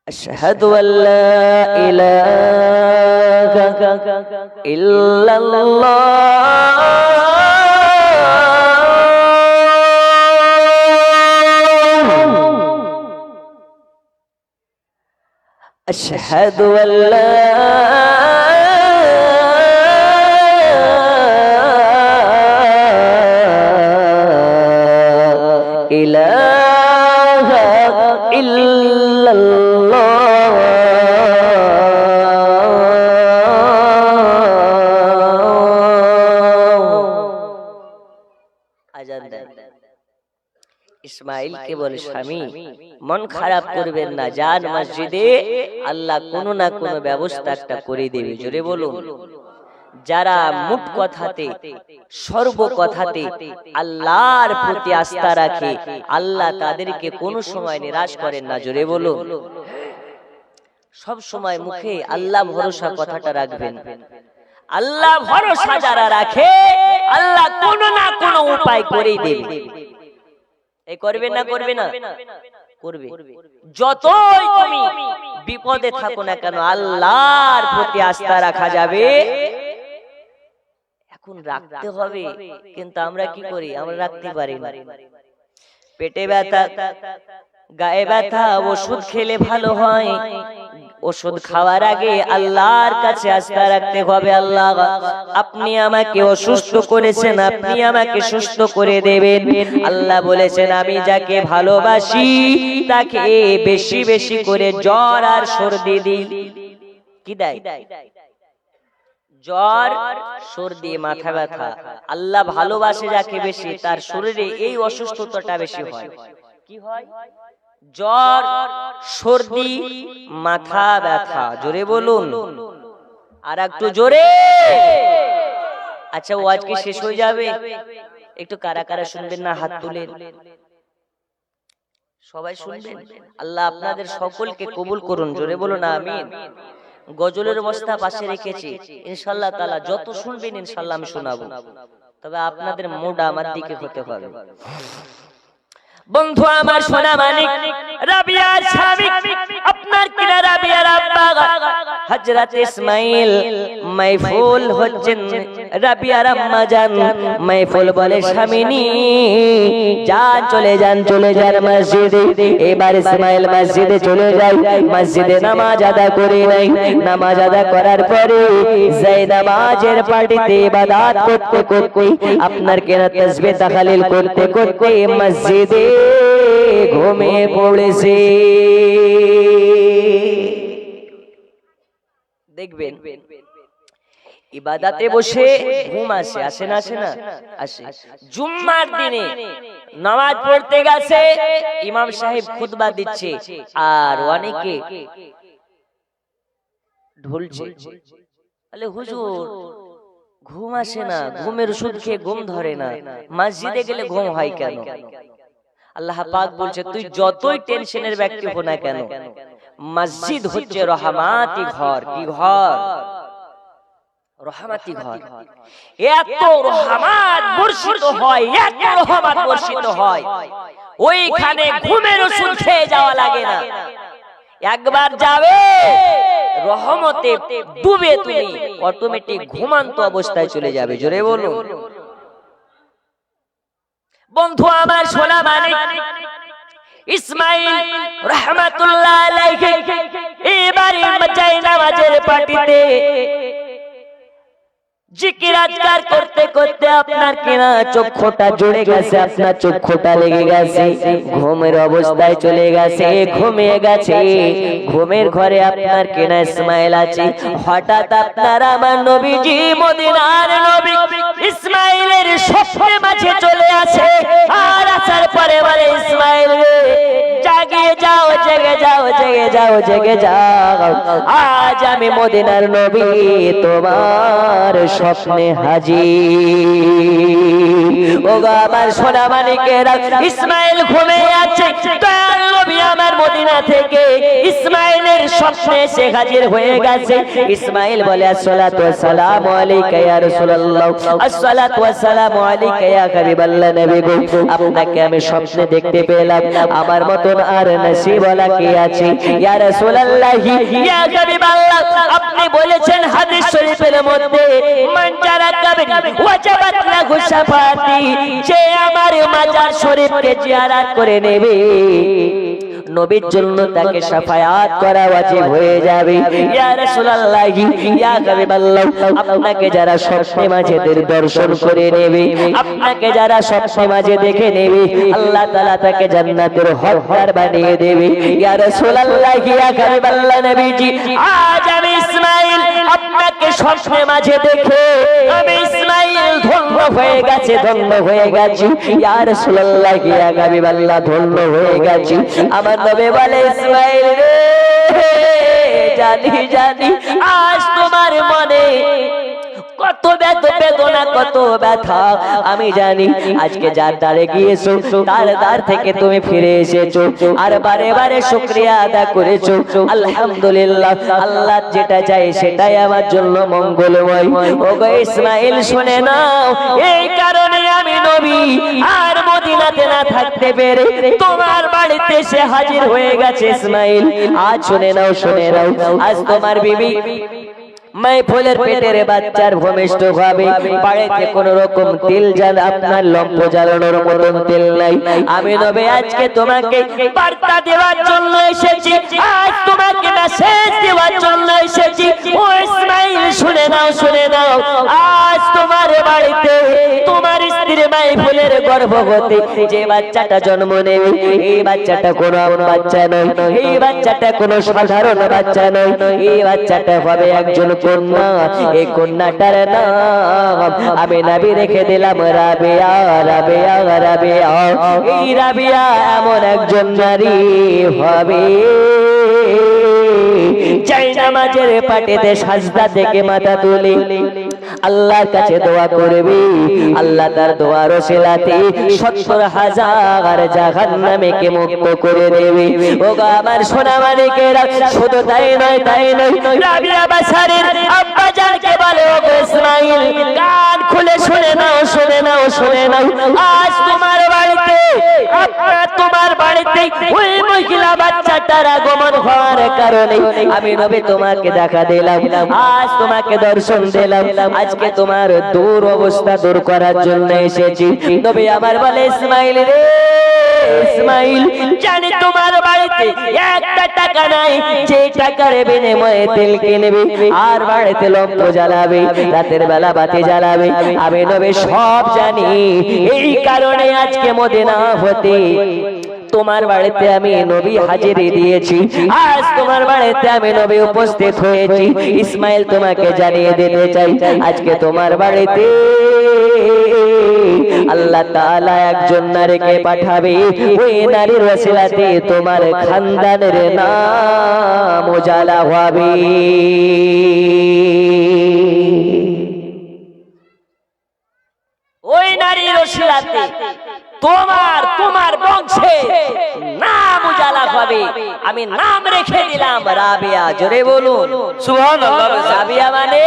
আশহাদু আল্লা ইলাহা ইল্লাল্লাহ। أشهد أن لا إله إلا الله আজান দেন। ইসমাইল কে বলে, স্বামী মন খারাপ করবেন না, যান মসজিদে, আল্লাহ কোনো না কোনো ব্যবস্থা একটা করে দেবে। জোরে বলুন। যারা মুখ কথাতে সর্ব কথাতে আল্লাহর প্রতি আস্থা রাখে, আল্লাহ তাদেরকে কোনো সময় নিরাশ করেন না। জোরে বলুন। সব সময় মুখে আল্লাহ ভরসা কথাটা রাখবেন। আল্লাহ ভরসা যারা রাখে, আল্লাহ কোনো না কোনো উপায় করেই দেবে। এই করবে না, করবে না, করবে। যতই তুমি বিপদে থাকো না কেন, আল্লাহর প্রতি আস্থা রাখা যাবে। এখন রাখতে হবে, কিন্তু আমরা কি করি? আমরা রাখতে পারি না। পেটে ব্যথা, গায়ে ব্যথা, ওষুধ খেলে ভালো হয়। ওষুধ খাওয়ার আগে আল্লাহর কাছে আস্থা রাখতে হবে। আল্লাহ, আপনি আমাকে অসুস্থ করেছেন, আপনি আমাকে সুস্থ করে দেবেন। আল্লাহ বলেছেন, আমি যাকে ভালোবাসি তাকে বেশি বেশি করে জ্বর আর সর্দি দিই। কি দেয়? জ্বর, সর্দি, মাথা ব্যথা। আল্লাহ ভালোবাসে যাকে বেশি, তার শরীরে এই অসুস্থতাটা বেশি হয়। কি হয়? জ্বর, সর্দি, মাথা ব্যথা। জোরে বলুন, আর একটু জোরে। আচ্ছা, ওয়াজ কি শেষ হয়ে যাবে? একটু কারা কারা শুনবেন না হাত তুলেন। সবাই শুনবেন? আল্লাহ আপনাদের সকলকে কবুল করুন। জোরে বলুন আমিন। গজলের বস্তা পাশে রেখেছি, ইনশাআল্লাহ তাআলা যত শুনবেন ইনশাআল্লাহ আমি শোনাবো, তবে আপনাদের মুড আমার দিকে হতে হবে। বন্ধু আমার, সোনা মানিক, রাবিয়ার স্বামী, আপনার কিনা রাবিয়ার আব্বা হযরত ইসমাইল মাইফুল হচ্ছেন রাবিয়ার আম্মা জান। মাইফুল বলে, স্বামীনি যান, চলে যান, চলে যান মসজিদে। এবার ইসমাইল মসজিদে চলে যায়। মসজিদে নামাজ আদা করে নাই। নামাজ আদা করার পরে যায় নামাজের পার্টিতে ইবাদত করতে করতে, আপনার কিনা তাসবিহ তাহলিল করতে করতে মসজিদে ঘুমিয়ে পড়েছে। দেখবেন ইবাদতে বসে ঘুম আসে, আসে না? আসে না? আসে। জুম্মার দিনে নামাজ পড়তে গেছে, ইমাম সাহেব খুতবা দিচ্ছে, আর অনেকে ঢুলছে। বলে, হুজুর ঘুম আসে না, ঘুমের ওষুধ খেয়ে ঘুম ধরে না, মসজিদে গেলে ঘুম হয় কেন? আল্লাহ পাক বলছে, তুই যতই টেনশনের ব্যক্তি হো না কেন, মসজিদ হচ্ছে রহমাতি ঘর। কি ঘর? রহমাতি ঘর। এত রহমত বর্ষিত হয়, এত রহমত বর্ষিত হয়, ওইখানে ঘুমের ওষুধ খেয়ে যাওয়া লাগে না। একবার যাবে, রহমতে ডুবে তুমি অটোমেটিক ঘুমান্ত অবস্থায় চলে যাবে। জোরে বলুন। বন্ধু আমার, সোনা মানিক, ইসমাইল রাহমাতুল্লাহ আলাইহি এবারে যায় নামাজের পার্টিতে জিকির আজকার করতে করতে আপনার কিনা চক্ষুটা জুড়ে গেছে, আপনার চক্ষুটা লেগে গেছে, ঘুমের অবস্থায় চলে গেছে, ঘুমিয়ে গেছে। ঘুমের ঘরে আপনার কিনা ইসমাইল আছে। হঠাৎ আপনার আমার নবীজি মদিনার নবী ইসমাইলের স্বপ্নের মাঝে চলে আসে। আর আসার পরে বলে, ইসমাইল রে জাগিয়ে যাও, জেগে যাও, জেগে যাও, জেগে যাও, আজ আমি মদিনার নবী তোমার স্বপ্নে হাজির। ওগো আমার সোনা মানিকেরা, ইসমাইল ঘুমিয়ে আছে, দয়াল নবী আমার মদিনা থেকে ইসমাইলের স্বপ্নে এসে হাজির হয়ে গেছে। ইসমাইল বলে, আসসালাতু ওয়াসসালামু আলাইকা ইয়া রাসূলুল্লাহ, আসসালাতু ওয়াসসালামু আলাইকা ইয়া হাবিবাল্লাহ নবী গো, আপনাকে আমি স্বপ্নে দেখতে পেলাম, আমার মতন আর নসিবওয়ালা কে আছে? ইয়া রাসূলুল্লাহ, ইয়া হাবিবাল্লাহ, আপনি বলেছেন হাদিস শরীফের মধ্যে, মান জারাকাবি ওয়াজাবাত লাহু শাফাতি, যে আমার মাজার শরীফকে জিয়ারত করে নেবে নবীর জন্য তাকে শাফায়াত করা ওয়াজিব হয়ে যাবে। ইয়া রাসূলুল্লাহ, ইয়া হাবিবাল্লাহ, আপনাকে যারা স্বপ্নে মাঝে দর্শন করে নেবে, আপনাকে যারা স্বপ্নে মাঝে দেখে নেবে, আল্লাহ তাআলা তাকে জান্নাতের হকদার বানিয়ে দেবে। ইয়া রাসূলুল্লাহ, ইয়া হাবিবাল্লাহ নবীজি, আজ আমি ইসমাইল আপনাকে স্বপ্নে মাঝে দেখে আমি ইসমাইল ধন্য হয়ে গেছে, ধন্য হয়ে গেছি। ইয়া রাসূলুল্লাহ, ইয়া হাবিবাল্লাহ, ধন্য হয়ে গেছি। আমার নবী বলে, ইসমাইল রে জানি জানি আজ তোমার মনে কত বেদনা, কত ব্যথা আমি জানি। আজকে যার দ্বারে গিয়েছো তার দ্বার থেকে তুমি ফিরে এসেছো, আর বারে বারে শুকরিয়া আদা করেছো। আলহামদুলিল্লাহ, আল্লাহ যেটা চাই সেটাই আমার জন্য মঙ্গলময়। ওগো ইসমাইল শুনে নাও, এই কারণে আমি নবী আর মদিনাতে না থাকতে পেরে তোমার বাড়িতে এসে হাজির হয়ে গেছে। ইসমাইল আজ শুনে নাও, শুনে নাও, আজ তোমার বিবি মাইফুলের পেটের বাচ্চার ভূমিষ্ঠ হবে, বাড়িতে কোন রকম তেল জাল, আপনার লম্প জ্বালানোর মতন তেল নাই। আমি নবী আজকে তোমাকে বার্তা দেওয়ার জন্য এসেছি, আজ তোমাকে মেসেজ দেওয়ার জন্য এসেছি। ও ইসমাইল শুনে নাও, শুনে নাও, আজ তোমার বাড়িতে তোমার স্ত্রী মাইফুলের গর্ভবতী যে বাচ্চাটা জন্ম নেবে, এই বাচ্চাটা কোনো বাচ্চা নয়, এই বাচ্চাটা কোনো সাধারণ বাচ্চা নয়, এই বাচ্চাটা হবে একজন কন্যা। এই কন্যাটার নাম আমি নবী রেখে দিলাম রাবিয়া, রাবিয়া, রাবিয়া। এই রাবিয়া এমন একজন নারী হবে চাই নামাজের পাটেতে সাজদা থেকে মাথা তুলে আল্লাহর কাছে দোয়া করবে, আল্লাহ তার দোয়ার ওসিলাতে ৭০,০০০ জাহান্নামীকে মুক্ত করে দেবে। ওগো আমার সোনা মানিকেরা, শুধু তাই নয়, তাই নয়, রাবিয়া বাসারের আব্বা জানকে বলে, ওগো ইসমাইল কান খুলে শুনে নাও, শুনে নাও, শুনে নাও, আজ তোমার বাড়িতে, তোমার বাড়িতে ওই মহিলা বাচ্চাটার আগমন হওয়ার কারণে আমি নবী তোমাকে দেখা দিলাম, আজ তোমাকে দর্শন দিলাম, আজকে তোমার দূর অবস্থা দূর করার জন্য এসেছি। নবী আমার বলে, ইসমাইল রে, ইসমাইল জানি তোমার বাড়িতে একটা টাকা নাই, যে টাকার বিনিময়ে তেল কিনবে আর বাড়িতে লম্প জ্বালাবে, রাতের বেলা বাতি জ্বালাবে, আমি নবী সব জানি। এই কারণে আজকে মদিনা হতে তোমার বাড়িতে আমি নবী হাজিরি দিয়েছি, আজ তোমার বাড়িতে আমি নবী উপস্থিত হয়েছি। ইসমাইল তোমাকে জানিয়ে দিতে চাই, আজকে তোমার বাড়িতে আল্লাহ তাআলা একজন নারীকে পাঠাবে, ওই নারীর ওসিলাতে তোমার খানদানের নাম উজালা হবে। ওই নারীর ওসিলাতে তোমার বংশে নাম উজালা হবে। আমি নাম রেখে দিলাম রাবিয়া। জোরে বলুন সুবহানাল্লাহ। রাবিয়া মানে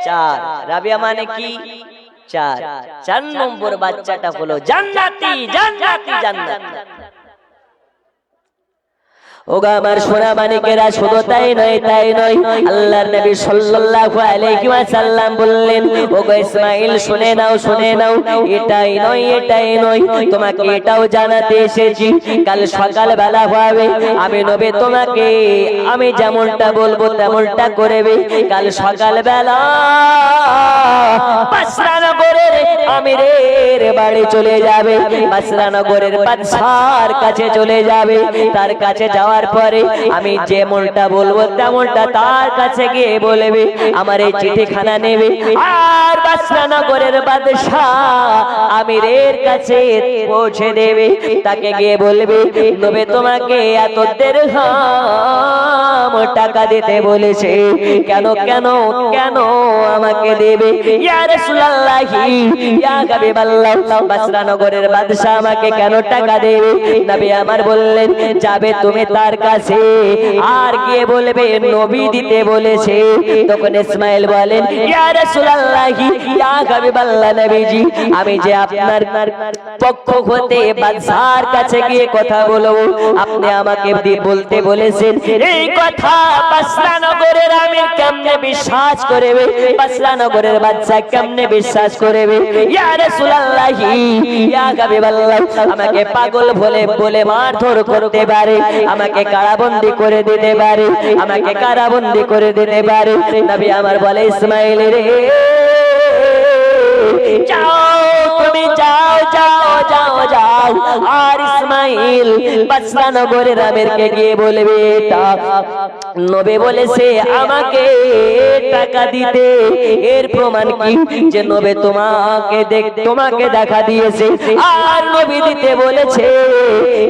৪, রাবিয়া মানে কি? ৪। ৪ নম্বর বাচ্চাটা হলো জান্নাতি, জান্নাতি, জান্নাতি। ওগো আমার সোনা মানিকেরা, শুধু তাই নয় আল্লাহর নবী সাল্লাল্লাহু আলাইহি ওয়াসাল্লাম বললেন, ওগো ইসমাঈল শুনে নাও, এটাই নয় তোমাকে এটাও জানাতে এসেছি, কাল সকাল বেলা হবে আমি নবী তোমাকে আমি যেমনটা বলবো তেমনটা করবে। কাল সকাল বেলা বাসরানগরের আমিরের বাড়ি চলে যাবে, বাসরানগরের বাদশার কাছে চলে যাবে। তার কাছে যাওয়ার পরে আমি যেমনটা বলবো তেমনটা তার কাছে গিয়ে বলবে, আমার এই চিঠিখানা নেবে। আর বাসরানগরের বাদশা আমিরের কাছে পৌঁছে দেবে, তাকে গিয়ে বলবে, নবী তোমাকে এত দিরহাম টাকা দিতে বলেছে, কেন আমাকে দেবে? ইয়া রাসূলুল্লাহি ইয়া হাবিবাল্লাহ, বাসরানগরের বাদশা আমাকে কেন টাকা দেবে? নবী আমার বললেন, যাবে তুমি তার কাছে আর গিয়ে বলবে নবী দিতে বলেছে। তখন ইসমাঈল বলেন, ইয়া রাসূলুল্লাহি ইয়া হাবিবাল্লাহ, নবীজি আমি যে আপনার পক্ষ হতে বাদশার কাছে গিয়ে কথা বলবো, আপনি আমাকে বলতে বলেছেন, এই কথা বাসরানগরের আমির কেমনে বিশ্বাস করবে? বাসরানগরের বাদশা কেমনে বিশ্বাস করবে? ইয়া রাসূলুল্লাহি ইয়া হাবিবাল্লাহ, আমাকে পাগল বলে মারধর করতে পারে, আমাকে কারাবন্দী করে দিতে পারে, নবী আমার বলে, ইসমাঈল রে যাও। আর ইসমাঈল বাসরানগরের আমিরকে গিয়ে বলবে, নবী বলেছে আমাকে টাকা দিতে, এর প্রমাণ কি যে নবী তোমাকে দেখা দিয়েছে আর নবী দিতে বলেছে,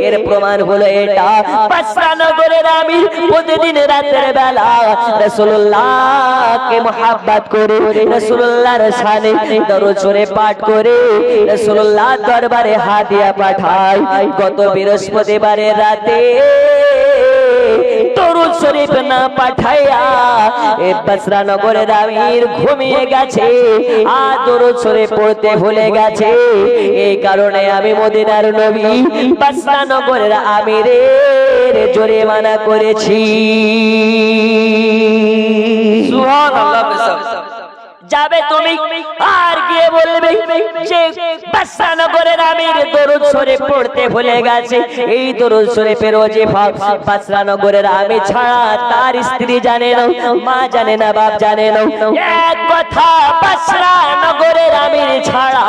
এর প্রমাণ হলো এটা। বাসরানগরের আমির প্রতিদিন রাতের বেলা রাসূলুল্লাহকে মুহাব্বত করে, রাসূলুল্লাহর শানে দরুদ শরীফ পাঠ করে রাসূলুল্লাহ দরবারে হাদিয়া পাঠায়। গত বৃহস্পতিবারের রাতে দরুদ শরীফ না পাঠাইয়া বাসরানগরের আমির ঘুমিয়ে গেছে আর দরুদ শরীফ পড়তে ভুলে গেছে। এই কারণে আমি মদিনার নবী বাসরানগরের আমিরের জরিমানা করেছি। সুবহানাল্লাহ। যাবে তুমি আর গিয়ে বলবে যে বাসরানগরের আমির দরুদ শরীফ পড়তে ভুলে গেছে, এই দরুদ শরীফের ওজিফা বাসরানগরের আমির ছাড়া তার স্ত্রী জানে না, মা জানে না, বাপ জানে না। এক কথা বাসরানগরের আমির ছাড়া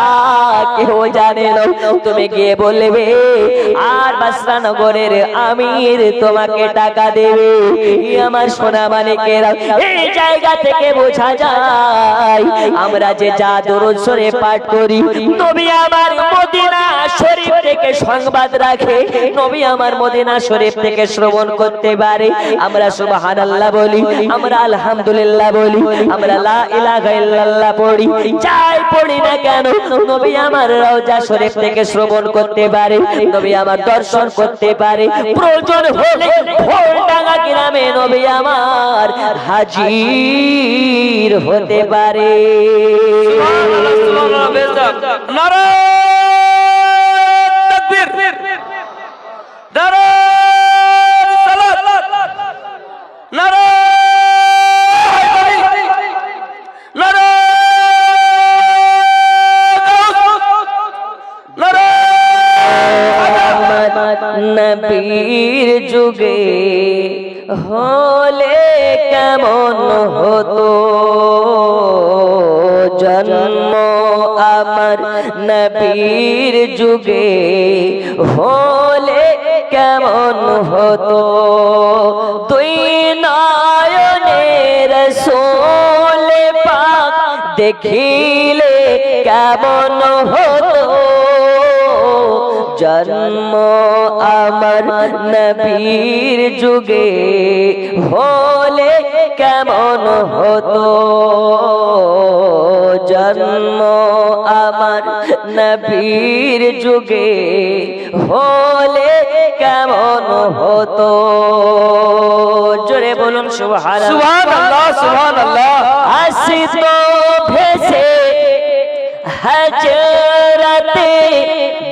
কেউ জানে না। তুমি গিয়ে বলবে আর বাসরানগরের আমির তোমাকে টাকা দেবে। আমার সোনা মানিকেরা, এই জায়গা থেকে বোঝা যায় আমরা যে যা দরুদ শরীফ পাঠ করি, নবী আমার মদিনা শরীফ থেকে সংবাদ রাখে, নবী আমার মদিনা শরীফ থেকে শ্রবণ করতে পারে। আমরা সুবহানাল্লাহ বলি, আমরা আলহামদুলিল্লাহ বলি, আমরা লা ইলাহা ইল্লাল্লাহ পড়ি, যাই পড়ি না কেন নবী আমার রওজা শরীফ থেকে শ্রবণ করতে পারে, নবী আমার দর্শন করতে পারে। প্রয়োজন হলে ভোরডাঙ্গা গ্রামে নবী আমার হাজির হতে পারে। নবীর যুগে হলে কেমন হতো জন্ম আমার, নবীর যুগে হলে কেমন হতো, দুই নয়নে রাসূল পাক দেখিলে কেমন হতো জন্ম আমার, নবীর যুগে হলে কেমন হতো জন্ম আমার, নবীর যুগে হলে কেমন হতো। জোরে বলুন সুবহানাল্লাহ, সুবহানাল্লাহ। আসিতো ভেসে হযরতে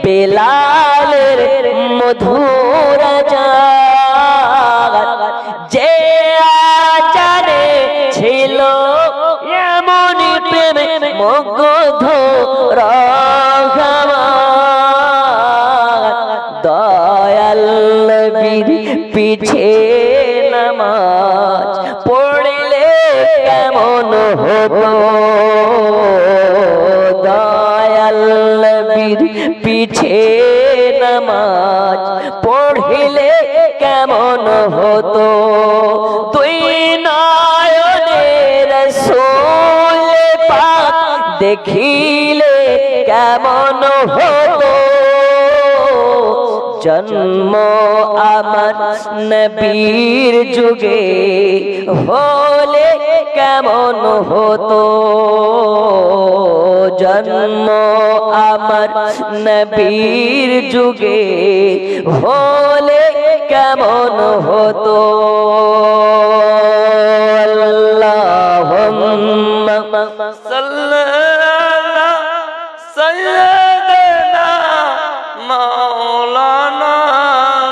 বেলালের মধুর আযান, মুগ্ধ রহমান দয়াল নবীর পিছে নামাজ পড়লে কেমন হতো দয়াল নবীর পিছে নামাজ পড়লে কেমন হতো তুই নয়নে রাসূল পাক দেখিলে কেমন হতো জন্ম আমার নবীর যুগে হলে কেমন হতো জন্ম আমার নবীর যুগে হলে কেমন হতো আল্লাহুম্মা সাল্লি আলা সাইয়্যিদিনা মাওলানা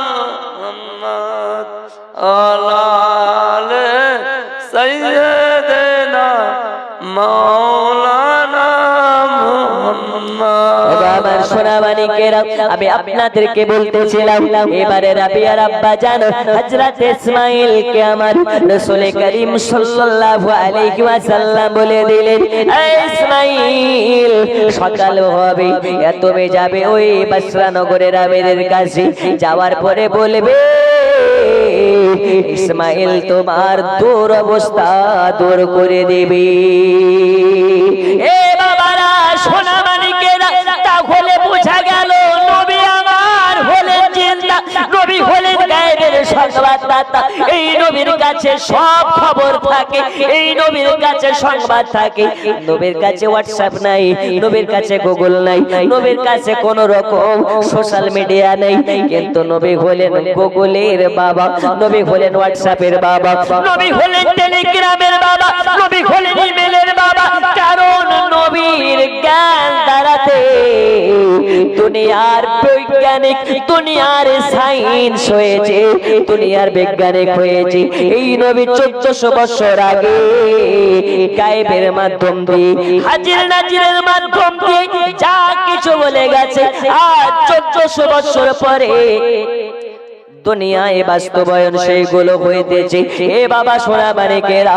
মুহাম্মদ আলা আলি সাইয়্যিদিনা মাওলানা আমার সোনা মানিকেরা আমি আপনাদেরকে বলতেছিলাম এবারে রাবিয়ার আব্বা জানো হযরত ইসমাঈল কে আমার রাসূল করিম সাল্লাল্লাহু আলাইহি ওয়াসাল্লাম বলে দিলেন এই ইসমাঈল সকাল হবে তুমি যাবে ওই বসরা নগরের আমিরের কাছে যাওয়ার পরে বলবে ইসমাঈল তোমার দুরবস্থা দূর করে দেবে এ বাবারা সোনা মানিকেরা তাহলে বোঝা গেল নবী আমার হলেন জিন্দা নবী হলেন গায়েবের সংবাদদাতা এই নবীর কাছে সব খবর থাকে এই নবীর কাছে সংবাদ থাকে নবীর কাছে হোয়াটসঅ্যাপ নাই নবীর কাছে গুগল নাই নবীর কাছে কোন রকম সোশ্যাল মিডিয়া নাই কিন্তু নবী হলেন গুগলের বাবা নবী হলেন হোয়াটসঅ্যাপের বাবা নবী হলেন টেলিগ্রামের বাবা নবী হলেন ইমেলের বাবা কারণ নবীর জ্ঞান দ্বারাতে দুনিয়ার বৈজ্ঞানিক দুনিয়ার সায়েন্স হয়েছে দুনিয়ার বৈজ্ঞানিক হয়েছে এই নবী 1400 বছর আগে গায়েবের মাধ্যম দিয়ে হাজির নাজিরের মাধ্যম দিয়ে যা কিছু বলে গেছে আর 1400 বছর পরে দুনিয়ায় বাস্তবায়ন সেইগুলো হইতেছে এ বাবা সোনা মানিকেরা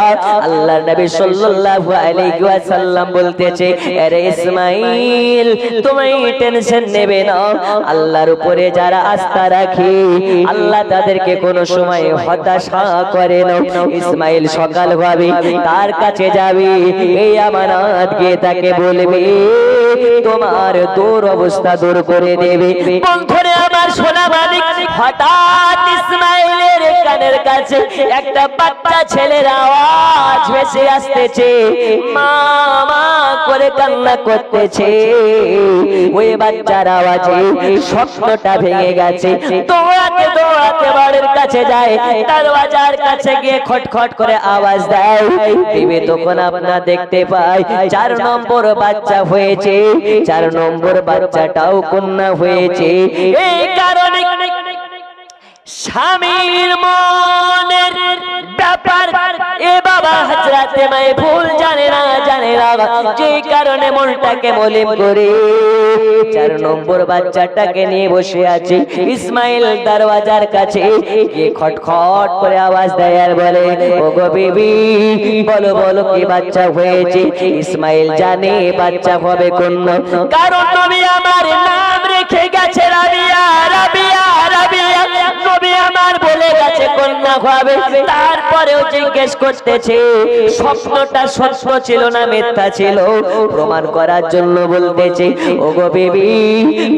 আল্লাহর নবী সাল্লাল্লাহু আলাইহি ওয়াসাল্লাম বলতেছে আরে ইসমাঈল তুমি টেনশন নেবে না আল্লাহর উপরে যারা আস্থা রাখে আল্লাহ তাদেরকে কোনো সময় হতাশা করে না ইসমাঈল সকাল হবে তার কাছে যাবে এই আমানত কে তাকে বলবে তোমার দুরবস্থা দূর করে দেবে বন্ধুরে আমার সোনা মানিক হঠাৎ ইসমাঈলের কানের কাছে একটা বাচ্চা ছেলের আওয়াজ ভেসে আসতেছে মা মা করে কান্না করতেছে ওই বাচ্চার আওয়াজে স্বপ্নটা ভেঙে গেছে দৌড়াতে দৌড়াতে বাড়ির কাছে যায় দরওয়াজার কাছে গিয়ে খটখট করে আওয়াজ দেয় বিবি তখন আপনারা দেখতে পায় 4 নম্বর বাচ্চা হয়েছে 4 নম্বর বাচ্চাটাও কন্যা হয়েছে এই কারণে স্বামীর মনের ব্যাপার এ বাবা হযরতে মাইফুল জানে না যে কারণে মনটাকে মলিন করে 4 নম্বর বাচ্চাটাকে নিয়ে বসে আছে ইসমাঈল দরওয়াজার কাছে গিয়ে খটখট করে আওয়াজ দেয় আর বলে ওগো বিবি বলো বলো কি বাচ্চা হয়েছে ইসমাঈল জানে বাচ্চা হবে কন্যা কারণ নবী আমার নাম রেখে গেছে রাবিয়া রাবিয়া রাবিয়া নবী আমার বলে গেছে কন্যা হবে তারপরেও জিজ্ঞেস করতেছে স্বপ্নটা সত্য ছিল না মিথ্যা ছিল প্রমাণ করার জন্য বলতেছে ওগো বিবি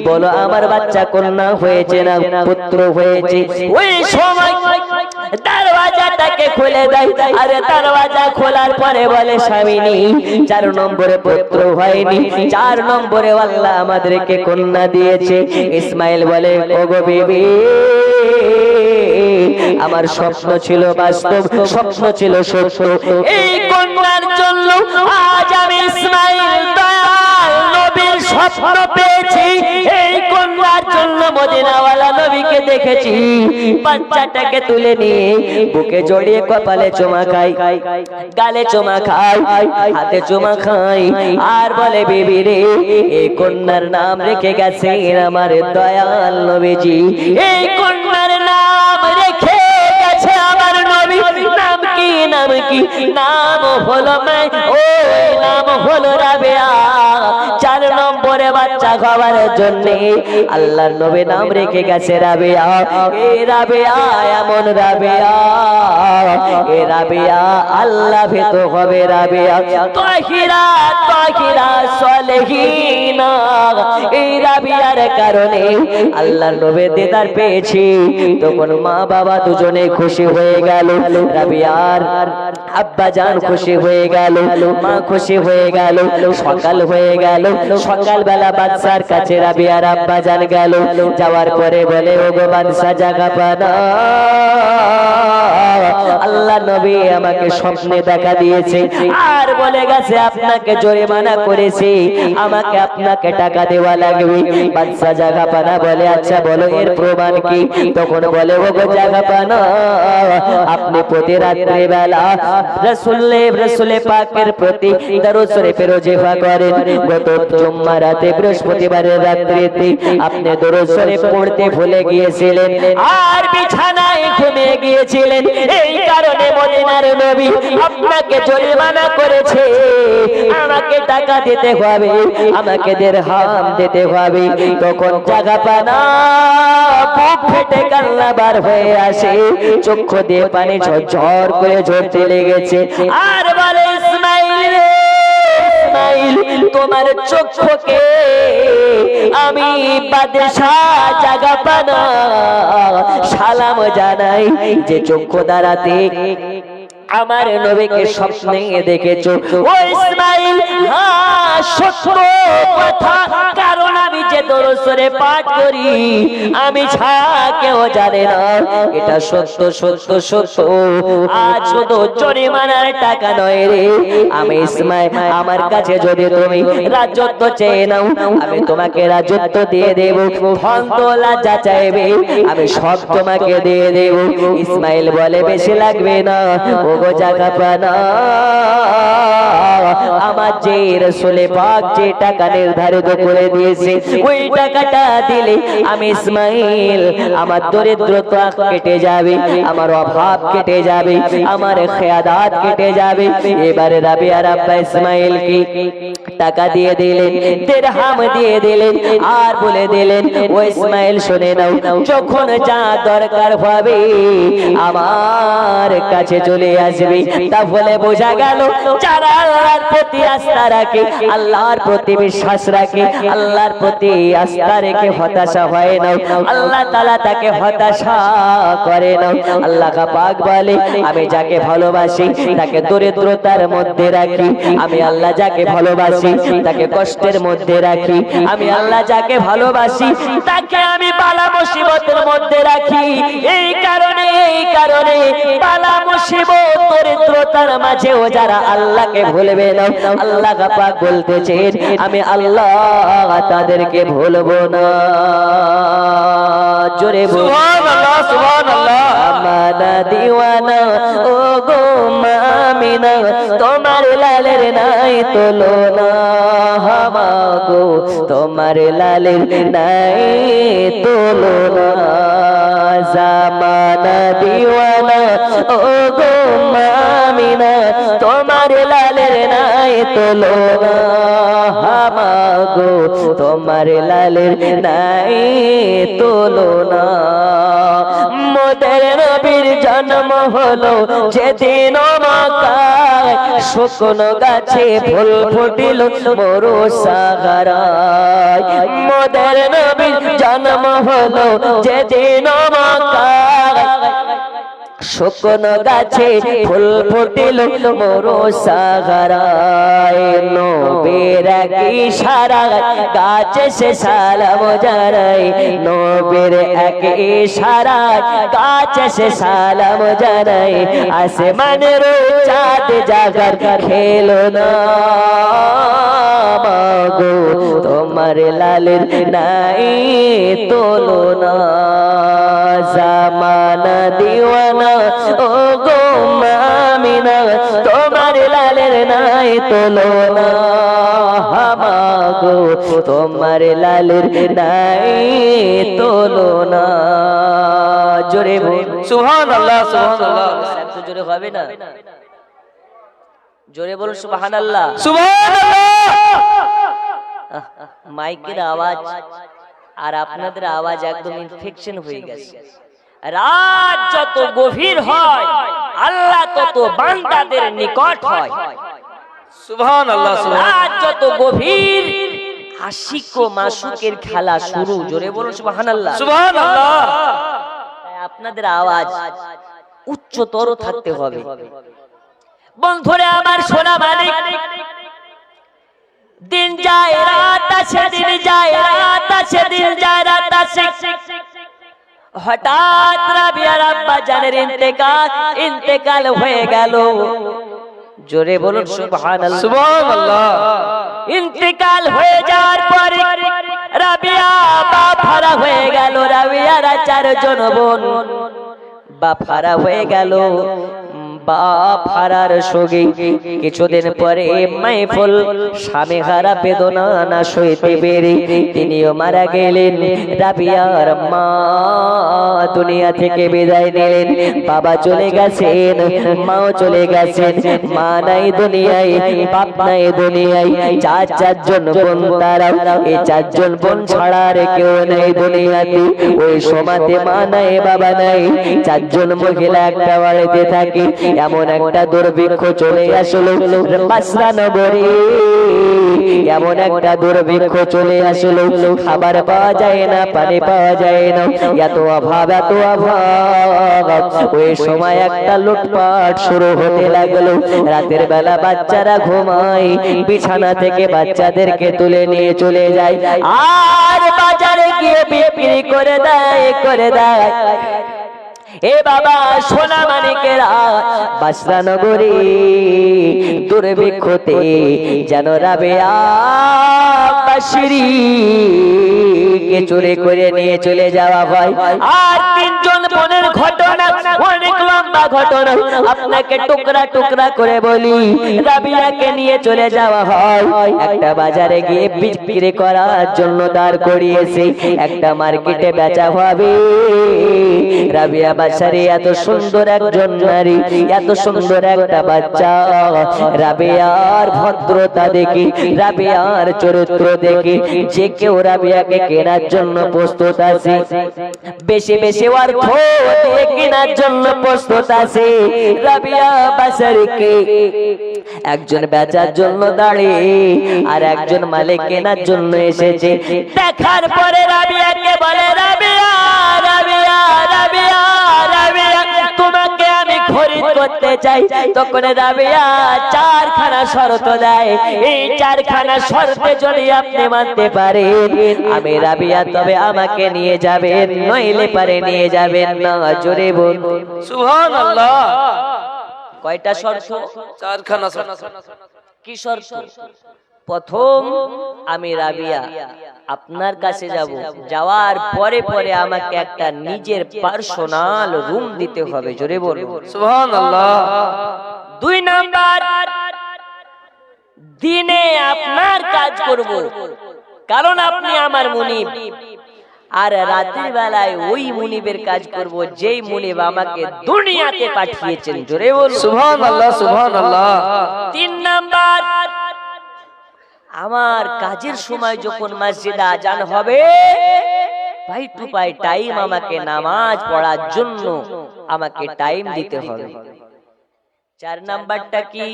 বলো আমার বাচ্চা কন্যা হয়েছে না পুত্র হয়েছে ওই সময় দরওয়াজাটাকে খুলে দেয় আরে দরওয়াজা খোলার পরে বলে স্বামীনি 4 নম্বরে পুত্র হয়নি 4 নম্বরে আল্লাহ আমাদেরকে কন্যা দিয়েছে ইসমাঈল বলে ওগো বিবি আমার স্বপ্ন ছিল বাস্তব স্বপ্ন ছিল সত্য এই কন্যার জন্য আজ আমি ইসমাঈল দয়াল নবীর স্বপ্ন পেয়েছি এই কন্যার জন্য মদিনাওয়ালা নবীকে দেখেছি বাচ্চাটাকে তুলে নিয়ে বুকে জড়িয়ে কপালে চুমা খাই, গালে চুমা খাই, হাতে চুমা খাই, আর বলে বিবি রে এই কন্যার নাম রেখে গেছেন আমার দয়াল নবীজি। এই কন্যার নাম রেখে গেছে আমার নবী। নাম কি? নাম কি? নাম হলো ওই নাম হলো রাবেয়া। 4 নম্বরে বাচ্চা খাওয়ার জন্য আল্লাহর নবী নাম রেখে গেছে রাবেয়া। এই রাবেয়া এমন রাবেয়া, এ রাবেয়া আল্লাহ ভীত হবে রাবেয়া, তাহিরা তাহিরা সালেহিনা। এই রাবেয়ার কারণে আল্লাহর নবী দিদার পেয়েছি। তখন মা বাবা দুজনে খুশি হয়ে গেল, রাবেয়ার আব্বা জান খুশি হয়ে গেল, মা খুশি হয়ে গেল। সকাল হয়ে গেল, সকালবেলা বাদশার কাছে রাবেয়ার আব্বা জান গেল। যাওয়ার পরে বলে ওগো বাদশা জাগা পানা, আল্লাহ নবী আমাকে স্বপ্নে দেখা দিয়েছে আর বলে গেছে আপনাকে জরিমানা করেছে, আমাকে আপনাকে টাকা দেওয়া লাগবে। বাদশা জাগা পানা বলে আচ্ছা বলো এর প্রমাণ কি? তখন বলে ওগো জাগা পানা, আপনি প্রতি রাত্রি বেলা রাসূল পাকের প্রতি দরুদ শরীফের ওজিফা করেন। গত জুম্মা রাতে বৃহস্পতিবারের রাত্রিতে আপনি দরুদ শরীফ পড়তে ভুলে গিয়েছিলেন আর বিছানায় ঘুমিয়ে গিয়েছিলেন। এই কারণে মদিনার নবী আপনাকে জরিমানা করেছে, আমাকে টাকা দিতে হবে, আমাকে দিরহাম দিতে হবে। তখন জাগা পানা বুক ফেটে কান্না বার হয়ে আসে, চক্ষু দিয়ে পানি ঝরঝর করে ঝরতে লেগেছে আর বলে ইসমাইল রে ইসমাইল, তোমার চক্ষুকে আমি বাদশাহ জাগা পানা সালাম জানাই যে চক্ষু দ্বারাতে আমার নবীকে স্বপ্নে দেখেছো। ও ইসমাইল, হ্যাঁ সত্য কথা, কারণ আমি যে দরুদ শরীফ পাঠ করি আমি ছাড়া কেউ জানে না, এটা সত্য সত্য সত্য। আজ শুধু জরিমানার টাকা নয় রে, আমি ইসমাইল আমার কাছে যদি তুমি রাজত্ব চেয়ে নাও আমি তোমাকে রাজত্ব দিয়ে দেব, ধন দৌলত যা চাইবে আমি সব তোমাকে দিয়ে দেব। ইসমাইল বলে বেশি লাগবে না, ওগো জাগা পানা, আমার যে রাসূল পাক যে টাকা নির্ধারিত করে দিয়েছে ওই টাকাটা দিলে আমি ইসমাইল আমার দরিদ্রতা কেটে যাবে, আমার অভাব কেটে যাবে, আমার খেয়াদাত কেটে যাবে। এবারে রাবেয়ার আব্বা ইসমাইলকে টাকা দিয়ে দিলেন, দিরহাম দিয়ে দিলেন আর বলে দিলেন ও ইসমাইল শুনে নাও, যখন যা দরকার হবে আমার কাছে চলে আসবে। তাহলে বোঝা গেল যারা আল্লাহর প্রতি আস্থা রাখে, আল্লাহর প্রতি বিশ্বাস রাখে, আল্লাহর প্রতি আস্থা রেখে হতাশা হয় না, আল্লাহ তাআলা তাকে হতাশা করে না। আল্লাহ পাক বলে আমি যাকে ভালোবাসি তাকে দরিদ্রতার মধ্যে রাখি, আমি আল্লাহ যাকে ভালোবাসি তাকে কষ্টের মধ্যে রাখি, আমি আল্লাহ যাকে ভালোবাসি তাকে আমি বালা মুসিবতের মধ্যে রাখি। এই কারণে বালা মুসিবত দরিদ্রতার মাঝেও যারা আল্লাহকে ভুলবে না, আল্লাহ পাক বলতেছেন আমি আল্লাহ তাদেরকে ভুলবো না। জোরে সুবহানাল্লাহ সুবহানাল্লাহ। আমানা দিওয়ানা ও গো মামিনা, তোমার লালের নাই তুলনা, হামাগো তোমার লালের নাই তুলনা। জামানা দিওয়ানা ও গো মামিনা, তোমার লালের নাই তুলনা, হামাগো তোমার লালের নাই তুলনা। মোদের নবীর জন্ম হলো যেদিন মক্কায়, শুকনো গাছে ফুল ফুটিল মরু সাগরায়। মোদের নবীর জন্ম হলো যেদিন মক্কায়, শুকনো গাছে ফুল ফুটিল মরু সাগরায়। নবীর এক ইশারায় গাছে সে সালাম জানাই, নবীর এক ইশারায় গাছে সে সালাম জানাই। আসমানের চাঁদ জাগার খেলো না, মাগো তোমার লালের নাই তুলনা। জামানা দিওয়ানা ও গো আমিনা তোমার লালের নাই তুলনা হামাগো তোমার লালের নাই তুলনা জোরে বল সুবহানাল্লাহ সুবহানাল্লাহ একটু জোরে হবে না জোরে বলুন সুবহানাল্লাহ সুবহানাল্লাহ মাইকের আওয়াজ আর আপনাদের আওয়াজ একদম ইনফেকশন হয়ে গেছে রাত যত গভীর হয় আল্লাহ তত বান্দাদের নিকট হয় সুবহানাল্লাহ রাত যত গভীর আশিক ও মাসুকের খেলা শুরু জোরে বলুন সুবহানাল্লাহ সুবহানাল্লাহ আপনাদের আওয়াজ উচ্চতর থাকতে হবে বন্ধুরা আমার সোনা মানিক দিন যায় রাত আছে দিন যায় রাত আছে দিন যায় রাত আছে হঠাৎ রাবিয়ার আব্বা জানের ইন্তেকাল হয়ে গেল জোরে বলুন সুবহানাল্লাহ সুবহানাল্লাহ ইন্তেকাল হয়ে যাওয়ার পরে রাবিয়া বাপ হারা হয়ে গেল রাবিয়ার চারজন বোন বাপ হারা হয়ে গেল বাপ হারার সঙ্গে কিছুদিন পরে মাইফুল স্বামী হারা বেদনা না সইতে পেরে তিনিও মারা গেলেন রাবিয়ার মা দুনিয়া থেকে বিদায় নিলেন বাবা চলে গেছেন মাও চলে গেছেন মা নাই দুনিয়ায় বাপ নাই দুনিয়ায় চারজন বোন তারা এই চারজন বোন ছাড়া আর কেউ নাই দুনিয়াতে ওই সমাতে মা নাই বাবা নাই চারজন মহিলা একটা বাড়িতে থাকে এমন একটা দুর্ভিক্ষ চলে আসলো বাসরা নগরে এমন একটা দুর্ভিক্ষ চলে আসলো খাবার পাওয়া যায় না পানি পাওয়া যায় না এত অভাব ওই সময় একটা লুটপাট শুরু হতে লাগলো রাতের বেলা বাচ্চারা ঘুমায় বিছানা থেকে বাচ্চাদেরকে তুলে নিয়ে চলে যায় আর বাজারে গিয়ে বিক্রি করে দেয় এ বাবা সোনা মানিকেরা বাসরা নগরী দুর্ভিক্ষতে যেন রাবেয়া বাসরি কে চুরি করে নিয়ে চলে যাওয়া হয় আর তিনজন বোনের ঘটনা অনেক লম্বা ঘটনা আপনাকে টুকরা টুকরা করে বলি রাবিয়াকে নিয়ে চলে যাওয়া হয় একটা বাজারে গিয়ে বিক্রি করার জন্য দাঁড় করিয়েছে একটা মার্কেটে বেচা হবে রাবিয়া বাসারে এত সুন্দর একজন নারী এত সুন্দর একটা বাচ্চা রাবিয়ার ভদ্রতা দেখি রাবিয়ার চরিত্র দেখি যে কেউ রাবিয়াকে কেনার জন্য প্রস্তুত আছে বেশি বেশি অর্থ দিয়ে কেনার জন্য প্রস্তুত আছে রাবিয়া বাসারিকে একজন বেচার জন্য দাঁড়িয়ে আর একজন মালিক কেনার জন্য এসেছে দেখার পরে রাবিয়াকে বলে রাবিয়া রাবিয়া রাবিয়া রাবিয়া তোমাকে আমি খরিদ করতে চাই তখন রাবিয়া চারখানা শর্ত দেয় এই চারখানা শর্তে যদি আপনি মানতে পারেন আমি রাবিয়া তবে আমাকে নিয়ে যাবেন নইলে পারে নিয়ে যাবেন না জোরে বলুন সুবহানাল্লাহ কয়টা শর্ত চারখানা কি শর্ত প্রথম আমি রাবিয়া আপনার কাছে যাব যাওয়ার পরে পরে আমাকে একটা নিজের পার্সোনাল রুম দিতে হবে জোরে বলুন সুবহানাল্লাহ দুই নাম্বার দিনে আপনার কাজ করব কারণ আপনি আমার মুনিব আর রাতের বেলায় ওই মুনিবের কাজ করব যেই মুনিব আমাকে দুনিয়াতে পাঠিয়েছেন জোরে বলুন সুবহানাল্লাহ সুবহানাল্লাহ তিন নাম্বার আমার কাজের সময় যখন মসজিদে আজান হবে ভাই টু পাই টাইম আমাকে নামাজ পড়ার জন্য আমাকে টাইম দিতে হবে চার নাম্বারটা কি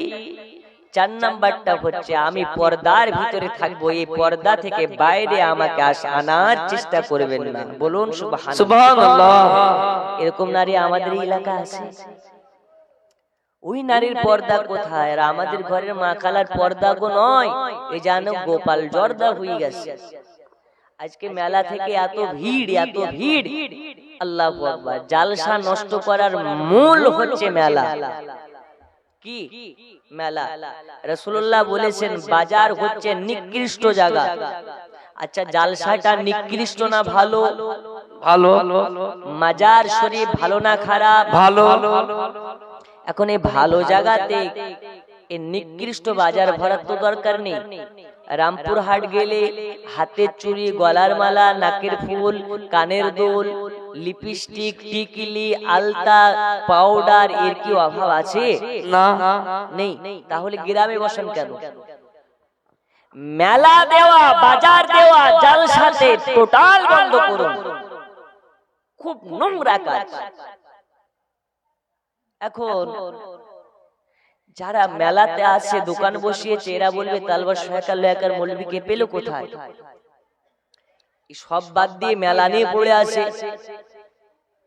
চার নাম্বারটা হচ্ছে আমি পর্দার ভিতরে থাকবো এই পর্দা থেকে বাইরে আমাকে আনার চেষ্টা করবেন না বলুন সুবহানাল্লাহ এরকম নারী আমাদের এলাকা আছে ওই নারীর পর্দা কোথায় আর আমাদের ঘরের মা খালার পর্দা গো নয় এই জানো গোপাল জর্দা হয়ে গেছে আজকে মেলা থেকে এত ভিড় আল্লাহু আকবার জালসা নষ্ট করার মূল হচ্ছে মেলা কি মেলা রাসূলুল্লাহ বলেছেন বাজার হচ্ছে নিকৃষ্ট জায়গা আচ্ছা জালসাটা নিকৃষ্ট না ভালো ভালো মাজার শরীফ ভালো না খারাপ? ভালো। এখন এই ভালো জায়গাতে এই নিকৃষ্ট বাজার ভরার তো দরকার নেই। রামপুর হাট গেলে হাতের চুড়ি, গলার মালা, নাকের ফুল, কানের দুল, লিপস্টিক, টিকলি, আলতা, পাউডার এর কি অভাব আছে? না নেই। তাহলে গ্রামে বসেন কেন? মেলা দেওয়া, বাজার দেওয়া, জালসাতে টোটাল বন্ধ করুন। খুব নোংরা কাজ। এখন যারা মেলাতে আসে, দোকান বসিয়েছে, এরা বলবে তালবার সহায়কার লয়াকার মৌলবীকে পেল কোথায়? সব বাদ দিয়ে মেলা নিয়ে পড়ে আসে।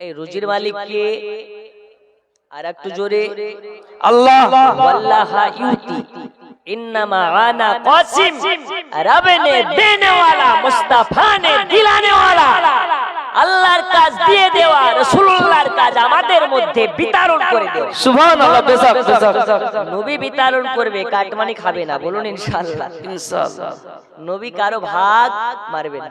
এই রুজির মালিককে আর একটু জোরে আল্লাহ ওয়াল্লাহা ইউতি ইন্নামা আনা কাসিম, রব নে দেনে ওয়ালা, মুস্তাফা নে দিলানে ওয়ালা। আল্লাহর কাজ দিয়ে দেওয়া, রাসূলুল্লাহর কাজ আমাদের মধ্যে বিতরণ করে দেওয়া। সুবহানাল্লাহ। বেশক বেশক। নবী বিতরণ করবে, কাটমানি খাবে না। বলুন ইনশাআল্লাহ। ইনশাআল্লাহ। নবী কারো ভাগ মারবে না।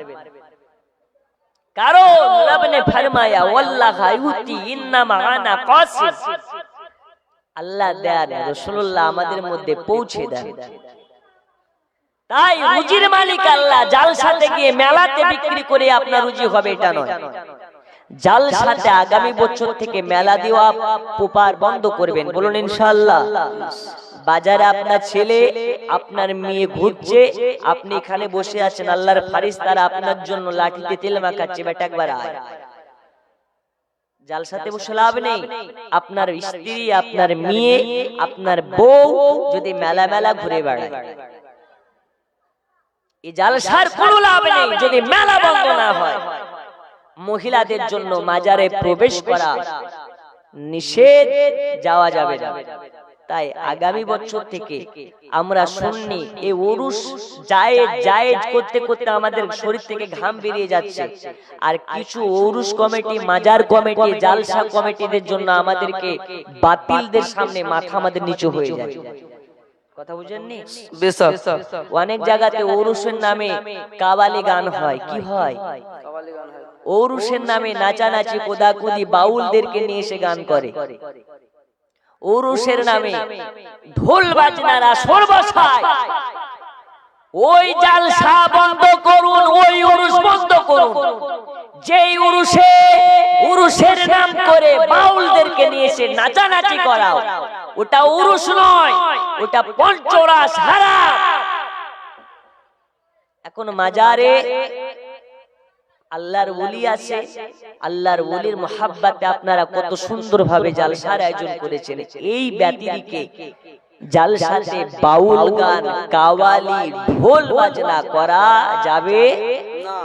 কারণ রব ने फरमाया वल्लाह युती इन्नमा आना कासिम, আল্লাহ দেন, রাসূলুল্লাহ আমাদের মধ্যে পৌঁছে দেন। তাই রুজির মালিক আল্লাহ। জালসাতে গিয়ে মেলাতে বিক্রি করে আপনার রুজি হবে এটা নয়। জালসাতে আগামী বছর থেকে মেলা দেওয়া পোপার বন্ধ করবেন। বলুন ইনশাআল্লাহ। বাজারে আপনার ছেলে, আপনার মেয়ে ঘুরছে, আপনি এখানে বসে আছেন, আল্লাহর ফারিস্তারা আপনার জন্য লাঠিতে তেল মাখাচ্ছে, বেটা একবার আয়। জালসাতে বসে লাভ নেই। আপনার স্ত্রী, আপনার মেয়ে, আপনার বউ যদি মেলা মেলা ঘুরে বেড়ায়, এই জালসার কোনো লাভ নেই যদি মেলা বন্ধ না হয়। মহিলাদের জন্য মাজারে প্রবেশ করা নিষেধ, যাওয়া যাবে না। তাই আগামী বছর থেকে আমরা শুননি এই উরুস জায়েজ জায়েজ করতে করতে আমাদের শরীর থেকে ঘাম বেরিয়ে যাচ্ছে। আর কিছু উরুস কমিটি, মাজার কমিটি, জালসা কমিটিদের জন্য আমাদেরকে বাতিলদের সামনে মাথা আমাদের নিচু হয়ে যায়। কথা বুঝেননি? বেশক। অনেক জায়গাতে উরুসের নামে কাওয়ালি গান হয়। কি হয়? উরুসের নামে নাচানাচি, কোদাকুদি, বাউলদেরকে নিয়ে এসে গান করে। উরুসের নামে ঢোল বাজনারা সর্বসায়। ওই জালসা বন্ধ করুন, ওই উরুস বন্ধ করুন। যেই উরুসের নাম করে বাউলদেরকে নিয়ে এসে নাচানাচি করাও, ওটা উরুস নয়, ওটা পঞ্চরাস হারাম। এখন মাজারে আল্লাহর ওলি আছে, আল্লাহর ওলির মোহাব্বতে আপনারা কত সুন্দরভাবে জালসার আয়োজন করেছেন। এই ব্যতিরিকে জালসাতে বাউল গান, কাওয়ালি, ঢোল বাজনা করা যাবে না।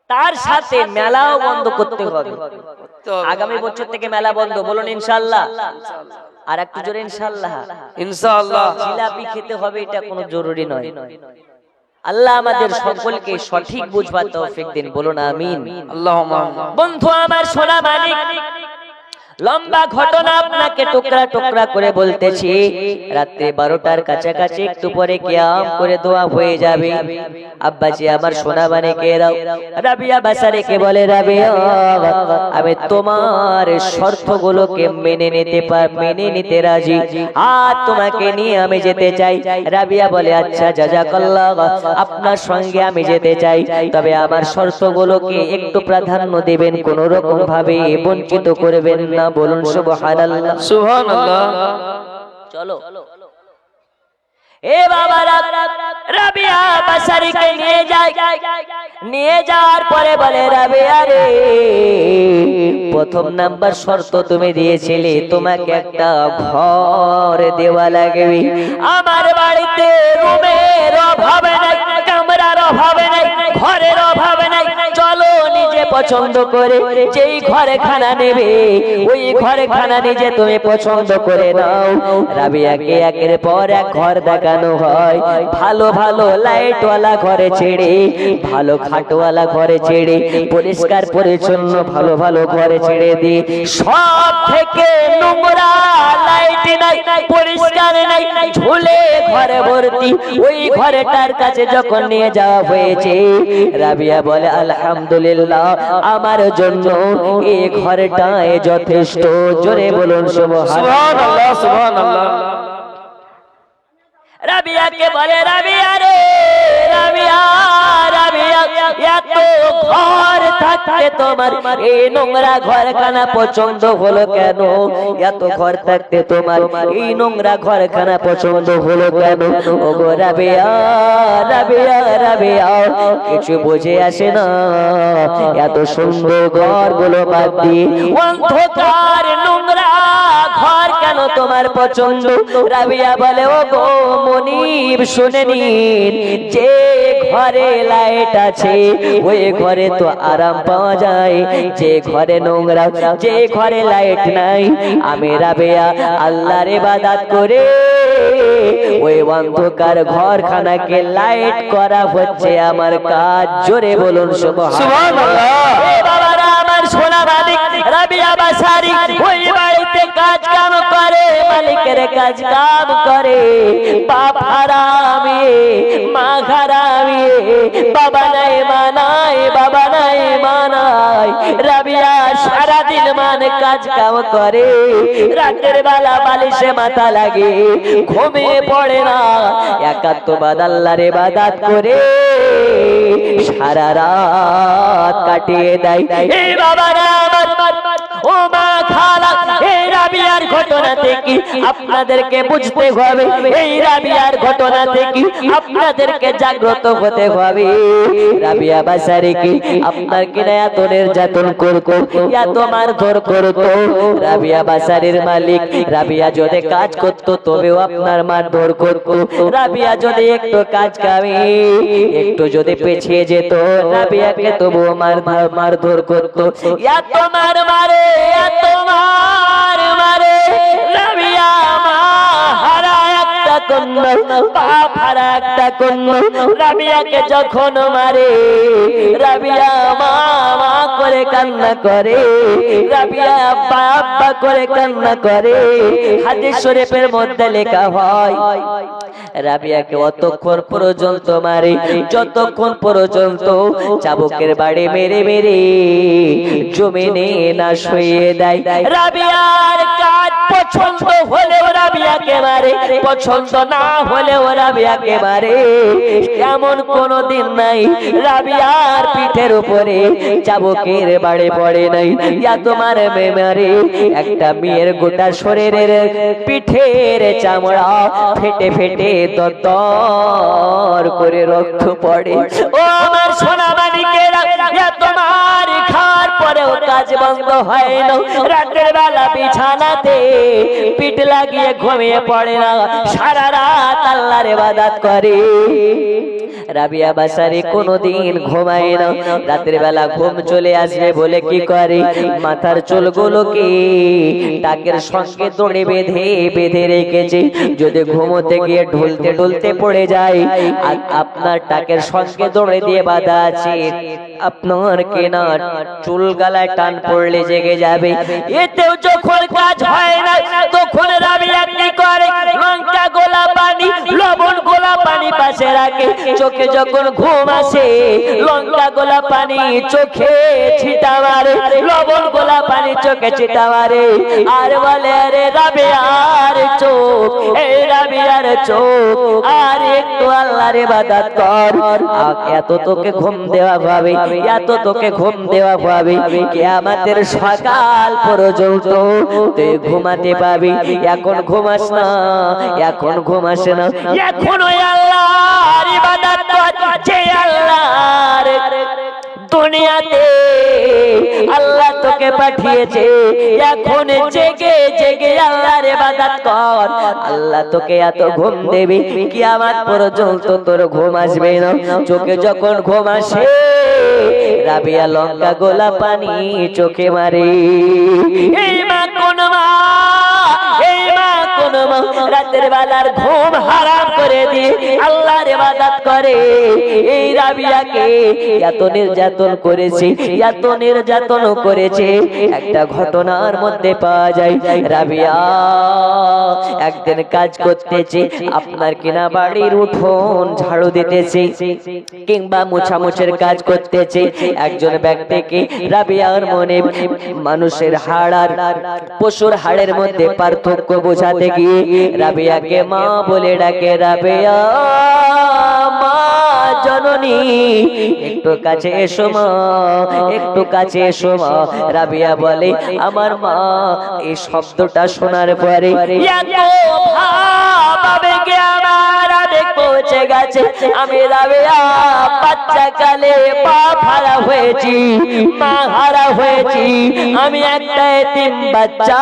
তার সাথে মেলাও বন্ধ করতে হবে। আগামী বছর থেকে মেলা বন্ধ। বলুন ইনশাআল্লাহ। আর একটু জোরে ইনশাআল্লাহ। ইনশাআল্লাহ। জিলাপি খেতে হবে এটা কোনো জরুরি নয়। আল্লাহ আমাদের সকলকে সঠিক বুঝবার তৌফিক দিন। বলুন আমিন। আল্লাহুম্মা। বন্ধু আমার সোনা মানিক, লম্বা ঘটনা আপনাকে টুকরা টুকরা করে বলতেছি। রাত্রে 12টার কাছাকাছি একটু পরে কিয়াম করে দোয়া হয়ে যাবে। আব্বাজি আমার সোনা মানিকেরাও রাবিয়া বাসারিকে বলে, রাবিয়া আমি তোমার শর্তগুলোকে মেনে নিতে রাজি, আর তোমাকে নিয়ে আমি যেতে চাই। রাবিয়া বলে, আচ্ছা জাযাকাল্লাহ, আপনার সঙ্গে আমি যেতে চাই, তবে আমার শর্তগুলোকে একটু প্রাধান্য দেবেন, কোন রকম ভাবে বঞ্চিত করবেন না। বলুন সুবহানাল্লাহ। সুবহানাল্লাহ। চলো এ বাবা, রাবিয়া বাসারিকে নিয়ে যাওয়ার পরে বলে, রাবিয়া রে, প্রথম নাম্বার শর্ত তুমি দিয়েছিলে তোমাকে একটা ঘর দেওয়া লাগবে। আমার বাড়িতে রুমের অভাব নাই, কামরার অভাব নাই, ঘরের অভাব নাই। চলো নিজে পছন্দ করে যেই ঘরে খানা নেবে, ওই ঘরে খানা নিজে তুমি পছন্দ করে নাও। রাবিয়াকে একের পর এক ঘর দেখানো হয়। ভালো ভালো লাইটওয়ালা ঘরে ছেড়ে, ভালো খাটওয়ালা ঘরে ছেড়ে, পরিষ্কার পরিচ্ছন্ন ভালো ভালো ঘরে ছেড়ে দিয়ে, সব থেকে নোংরা, লাইট নাই, পরিষ্কার নাই, ঝুলে ঘরে ভর্তি, ওই ঘরেটার কাছে যখন নিয়ে নিয়ে যাওয়া হয়েছে। রাবিয়া বলে আলহামদুলিল্লাহ, আমার জন্য এই ঘরটাই যথেষ্ট। জোরে বলুন সুবহানাল্লাহ। সুবহানাল্লাহ সুবহানাল্লাহ। রাবিয়াকে বলে রাবিয়া রে রাবিয়া, রাবিয়া এত ঘর থাকতে তোমার এই নোংরা ঘরখানা পছন্দ হলো কেন? এত ঘর থাকতে তোমার এই নোংরা ঘরখানা পছন্দ হলো কেন? ওগো রাবিয়া রাবিয়া রাবিয়া, কিছু বুঝে আসে না। এত সুন্দর ঘরগুলো বাদ দিয়ে অন্ধকার নোংরা ঘর কেন তোমার পছন্দ? রাবিয়া বলে ওগো মনিব, শুনে নিন, যে ঘরে লাইট আছে ওই ঘরে তো আরাম পাওয়া যায়। যে ঘরে নোংরা, যে ঘরে লাইট নাই, আমি রাবিয়া আল্লাহর ইবাদত করে ওই অন্ধকার ঘরখানাকে লাইট করা হচ্ছে আমার কাজ। জোরে বলুন সুবহানাল্লাহ। এ বাবারা আমার সোনা মালিক রাবিয়া বাসারি ওই বাড়িতে কাজ কাম করে, মালিকের কাজ কাম করে। বাপ হারামি, মা হারামি, বাবা নাই মানাই, বাবা নাই মানাই। রাবিয়া সারাদিন মানে কাজ কাম করে, রাতের বেলা বালিশে মাথা লাগে, ঘুমিয়ে পড়ে না, একাত্মবাদ আল্লাহর ইবাদত করে সারা রাত কাটিয়ে দেয়। এই বাবারা আমার, ও মা খালা, এই রাবিয়ার ঘটনা থেকে আপনাদেরকে বুঝতে হবে, এই রাবিয়ার ঘটনা থেকে আপনাদেরকে জাগ্রত হতে হবে। রাবিয়া বাসারিকে আপনার কিনা এত নির্যাতন করতো, এত মারধর করতো। রাবিয়া বাসারির মালিক, রাবিয়া যদি কাজ করতো তবেও আপনার মারধর করতো। রাবিয়া যদি একটু কাজ কামে একটু যদি পেছিয়ে যেত, রাবিয়াকে তবুও মারধর করতো। এত মার মারে, এত মার মারে। রাবিয়া মা হারা একটা কন্যা, বাপ হারা একটা কন্যা। রাবিয়াকে যখন মারে, রাবিয়া মা মা করে কান্না করে, রাবিয়া আব্বা আব্বা করে কান্না করে। হাদিস শরীফের মধ্যে লেখা হয় রাবিয়াকে অতক্ষণ পর্যন্ত মারে যতক্ষণ পর্যন্ত চাবুকের বাড়ি মেরে মেরে জমিনে না শুয়ে দেয়। রাবিয়ার কাজ পছন্দ হলেও রাবিয়াকে মারে, পছন্দ না হলেও রাবিয়াকে মারে। এমন কোনো দিন নাই রাবিয়ার পিঠের উপরে চাবুকের বাড়ি পড়ে নাই। ইয়া তোমার মেমারে একটা মেয়ের গোটা শরীরের পিঠের চামড়া ফেটে ফেটে দর করে রক্ত পড়ে। ও আমার সোনা মানিকেরা, তোমার খাওয়ার পরেও কাজ বন্ধ হয় না। রাতের বেলা বিছানাতে পিঠ লাগিয়ে ঘুমিয়ে পড়ে না, সারা রাত আল্লাহর ইবাদত করে। রাবিয়া বাসারি কোনোদিন ঘুমায় না। রাতের বেলা ঘুম চলে আসবে বলে কি করে, মাথার চুলগুলোকে টাকের সঙ্গে দড়ি বেঁধে বেঁধে রেখেছে। যদি ঘুমোতে গিয়ে ঢুলতে ঢুলতে পড়ে যায়, আপনার টাকের সঙ্গে দড়ি দিয়ে বাঁধা আছে, আপনার কেনা চুল গালায় টান পড়লে জেগে যাবে। এতেও যখন কাজ হয় না তখন রাবিয়া কি করে, লঙ্কা গোলা পানি, লবণ গোলা পানি পাশে রাখে। চোখে যখন ঘুম আসে লঙ্কা গোলা পানি চোখে ছিটা মারে, লবণ গোলা পানি চোখে ছিটা মারে, আর বলে আরে রাবিয়ার চোখ, এই রাবিয়ার চোখ, আর একটু আল্লাহর ইবাদত কর। এত তোকে ঘুম দেওয়া হবে, এত তোকে ঘুম দেওয়া হবে, কিয়ামতের সকাল পর্যন্ত তুই ঘুমাতে পাবি। এখন ঘুমাস না, এখন ঘুমাস না, এখন ওই আল্লাহর ইবাদত কর যে আল্লাহর দুনিয়াতে আল্লাহ তোকে পাঠিয়েছে। এখন জেগে জেগে আল্লাহর ইবাদত কর, আল্লাহ তোকে এত ঘুম দেবে কিয়ামত পর্যন্ত তোর ঘুম আসবে না। চোখে যখন ঘুম আসে রাবিয়া লঙ্কা গোলা পানি চোখে মারে। এই মা কোন মা, এই মা কোন মা রাতের বেলার ঘুম হারাম করে দিয়ে আল্লাহর ইবাদত করে। এই রাবিয়াকে এত নির্যাতন করেছে, এত নির্যাতন করেছে। একটা ঘটনার মধ্যে পাওয়া যায়, রাবিয়া একদিন কাজ করতেছে, আপনার কিনা বাড়ির উঠোন ঝাড়ু দিতেছে কিংবা মোছামুছির কাজ করতেছে। একজন ব্যক্তিকে রাবিয়ার মনে মানুষের হাড় আর পশুর হাড়ের মধ্যে পার্থক্য বোঝাতে গিয়ে রাবিয়াকে মা বলে ডাকে। রাবিয়া মা জননী, একটু কাছে এসো মা, একটু কাছে এসো মা। রাবিয়া বলে, আমার মা। এই শব্দটা শোনার পরে পৌঁছে গেছে। আমি রাবিয়া বাচ্চা কালে বাপ হারা হয়েছি, মা হারা হয়েছি। আমি একটা এতিম বাচ্চা,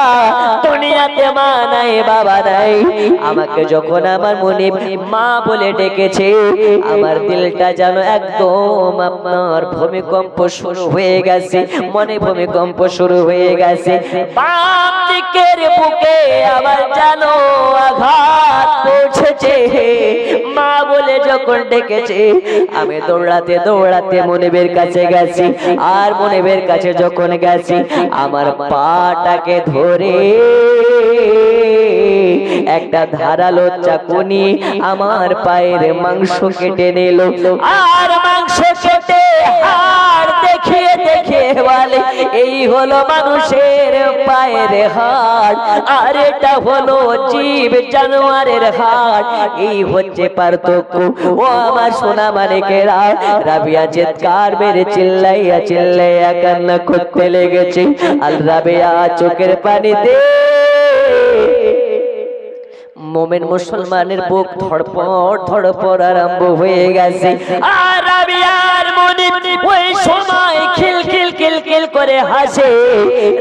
দুনিয়াতে মা নাই বাবা নাই। আমাকে যখন আমার মনে মা বলে ডেকেছে, আমার দিলটা যেন একদম আপনার ভূমিকম্প শুরু হয়ে গেছে, মনে ভূমিকম্প শুরু হয়ে গেছে। বাম দিকের বুকে আমার যেন আঘাত পৌঁছেছে। মা বলে যখন ডেকেছে, আমি দৌড়াতে দৌড়াতে মনিবের কাছে গেছি। আর মনিবের কাছে যখন গেছি, আমার পাটাকে ধরে একটা ধারালো চাকু নিয়ে আমার পায়ের মাংস কেটে নিল। আর মাংস কেটে হাড় দেখিয়ে দেখিয়ে বলে, এই হলো মানুষের পায়ের হাড়, আর এটা হলো জীব জানোয়ারের হাড়। এই হচ্ছে পার্থক্য। ও আমার সোনা মানিকেরা, রাবিয়া চিৎকার মেরে চিল্লাইয়া চিল্লাইয়া কান্না করতে লেগেছে। আর রাবিয়া চোখের পানিতে মোমেন মুসলমানের বুক ধড়পড় ধড়পড় আরম্ভ হয়ে গেছে। আর রাবিয়ার মনে ওই সময় খিলখিল খিলখিল করে হাসে।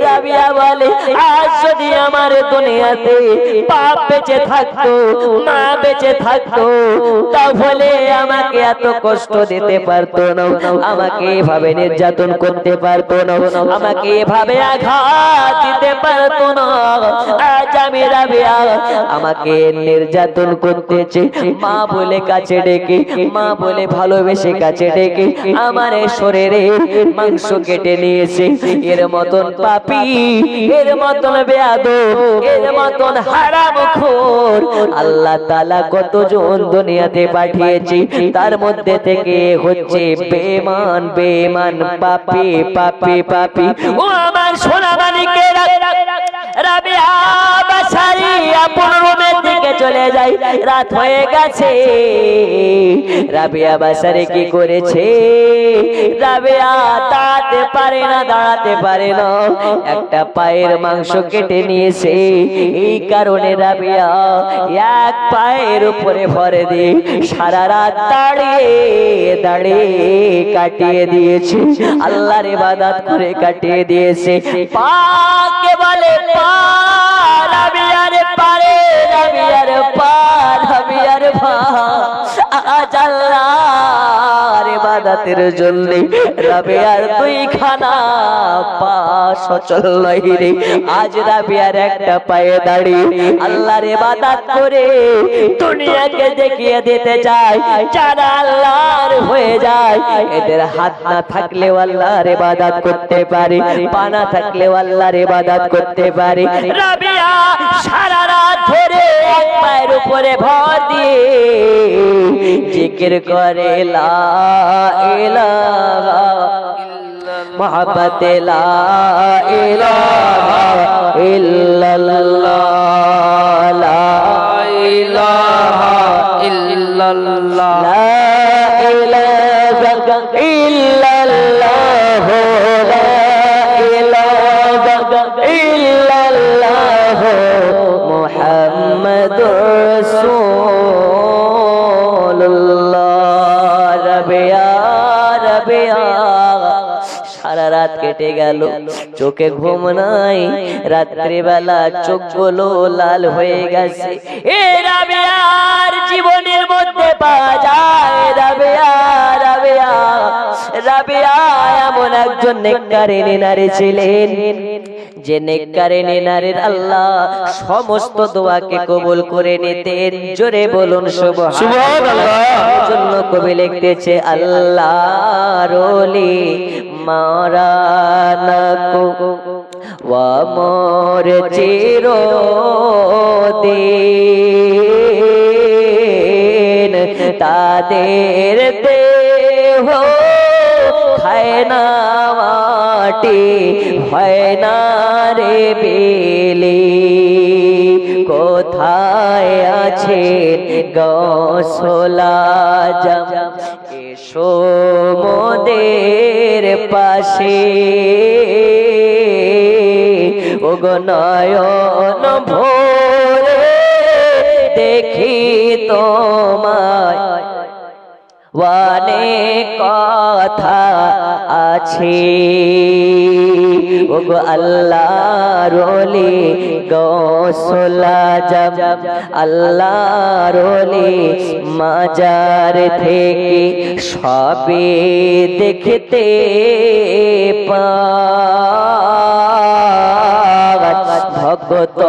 রাবিয়া বলে, আজ যদি আমার দুনিয়াতে বাপ বেঁচে থাকতো, মা বেঁচে থাকতো, তাহলে আমাকে এত কষ্ট দিতে পারতো না, আমাকে এভাবে নির্যাতন করতে পারতো না, আমাকে এভাবে আঘাত দিতে পারতো না। আজ আমি রাবিয়া, আমাকে নির্যাতন করতেছে। মা বলে কাছে ডেকে, মা বলে ভালোবেসে কাছে ডেকে আমার শরীরে মাংস কেটে নিয়েছে। এর মতন পাপী, এর মতন বেয়াদব, এর মতন হারামখোর আল্লাহ তাআলা কতজন দুনিয়াতে পাঠিয়েছে, তার মধ্যে থেকে হচ্ছে বেঈমান বেঈমান পাপী পাপী পাপী। ও আমার সোনা মানিকেরা, রাবিয়া বাসারি আপন রুমের দিকে চলে যায়। রাত হয়ে গেছে। রাবিয়া বাসারি কি করেছে? রাবিয়া দাঁড়াতে পারে না, দাঁড়াতে পারে না, একটা পায়ের মাংস কেটে নিয়েছে। এই কারণে রাবিয়া এক পায়ের উপরে ভরে দিয়ে সারা রাত দাঁড়িয়ে দাঁড়িয়ে কাটিয়ে দিয়েছে, আল্লাহর ইবাদত করে কাটিয়ে দিয়েছে। পাকে বলে পা, রাবিয়ার পারে, রাবিয়ার পা, রাবিয়ার পা। আজ আল্লাহর ইবাদতের জন্য রাবিয়ার দুইখানা পা সচল নাই রে। আজ রাবিয়ার একটা পায়ে দাঁড়িয়ে আল্লাহর ইবাদত করে দুনিয়াকে দেখিয়ে দিতে চায় যারা আল্লাহর হয়ে যায়। এদের হাত না থাকলেও আল্লাহর ইবাদত করতে পারে, পা না থাকলেও আল্লাহর ইবাদত করতে পারে। রাবিয়া সারা রাত ধরে এক পায়ের উপরে ভর দিয়ে জিকির করে লা ইলাহা মোহাম্মদ লা ইলাহা ইল্লাল্লাহ, লা ইলাহা ইল্লাল্লাহ, লা ইলাহা ইল্লাল্লাহ, লা ইলাহা ইল্লাল্লাহ মুহাম্মাদুর রাসূলুল্লাহ। রাবিয়া রাবিয়া সারা রাত কেটে গেল, চোখে ঘুম নাই, রাত্রিবেলা চোখগুলো লাল হয়ে গেছে। এ রাবিয়ার জীবনের মধ্যে পাওয়া যায় রাবেয়া রাবেয়া রাবেয়া এমন একজন নেককারিনী নারী ছিলেন যে নেককারিনী নারীর আল্লাহ সমস্ত দোয়াকে কবুল করে নিতেন। জোরে বলুন সুবহানাল্লাহ। এজন্য কবি লিখতেছে আল্লাহর ওলি মারানাকো ওয়া মোর চিরদিন তাদের দেহ খায় না মাটি হয় না রে বেলি কোথায় আছেন গৌসুল আজম এসো মোদের পাশে ওগো নয়ন ভোরে দেখি তোমায় অনেক কথা আছে ওগো আল্লাহর ওলি গৌসুল আজম আল্লাহর ওলি মাজার থেকে সবে দেখতে পায় ভক্ত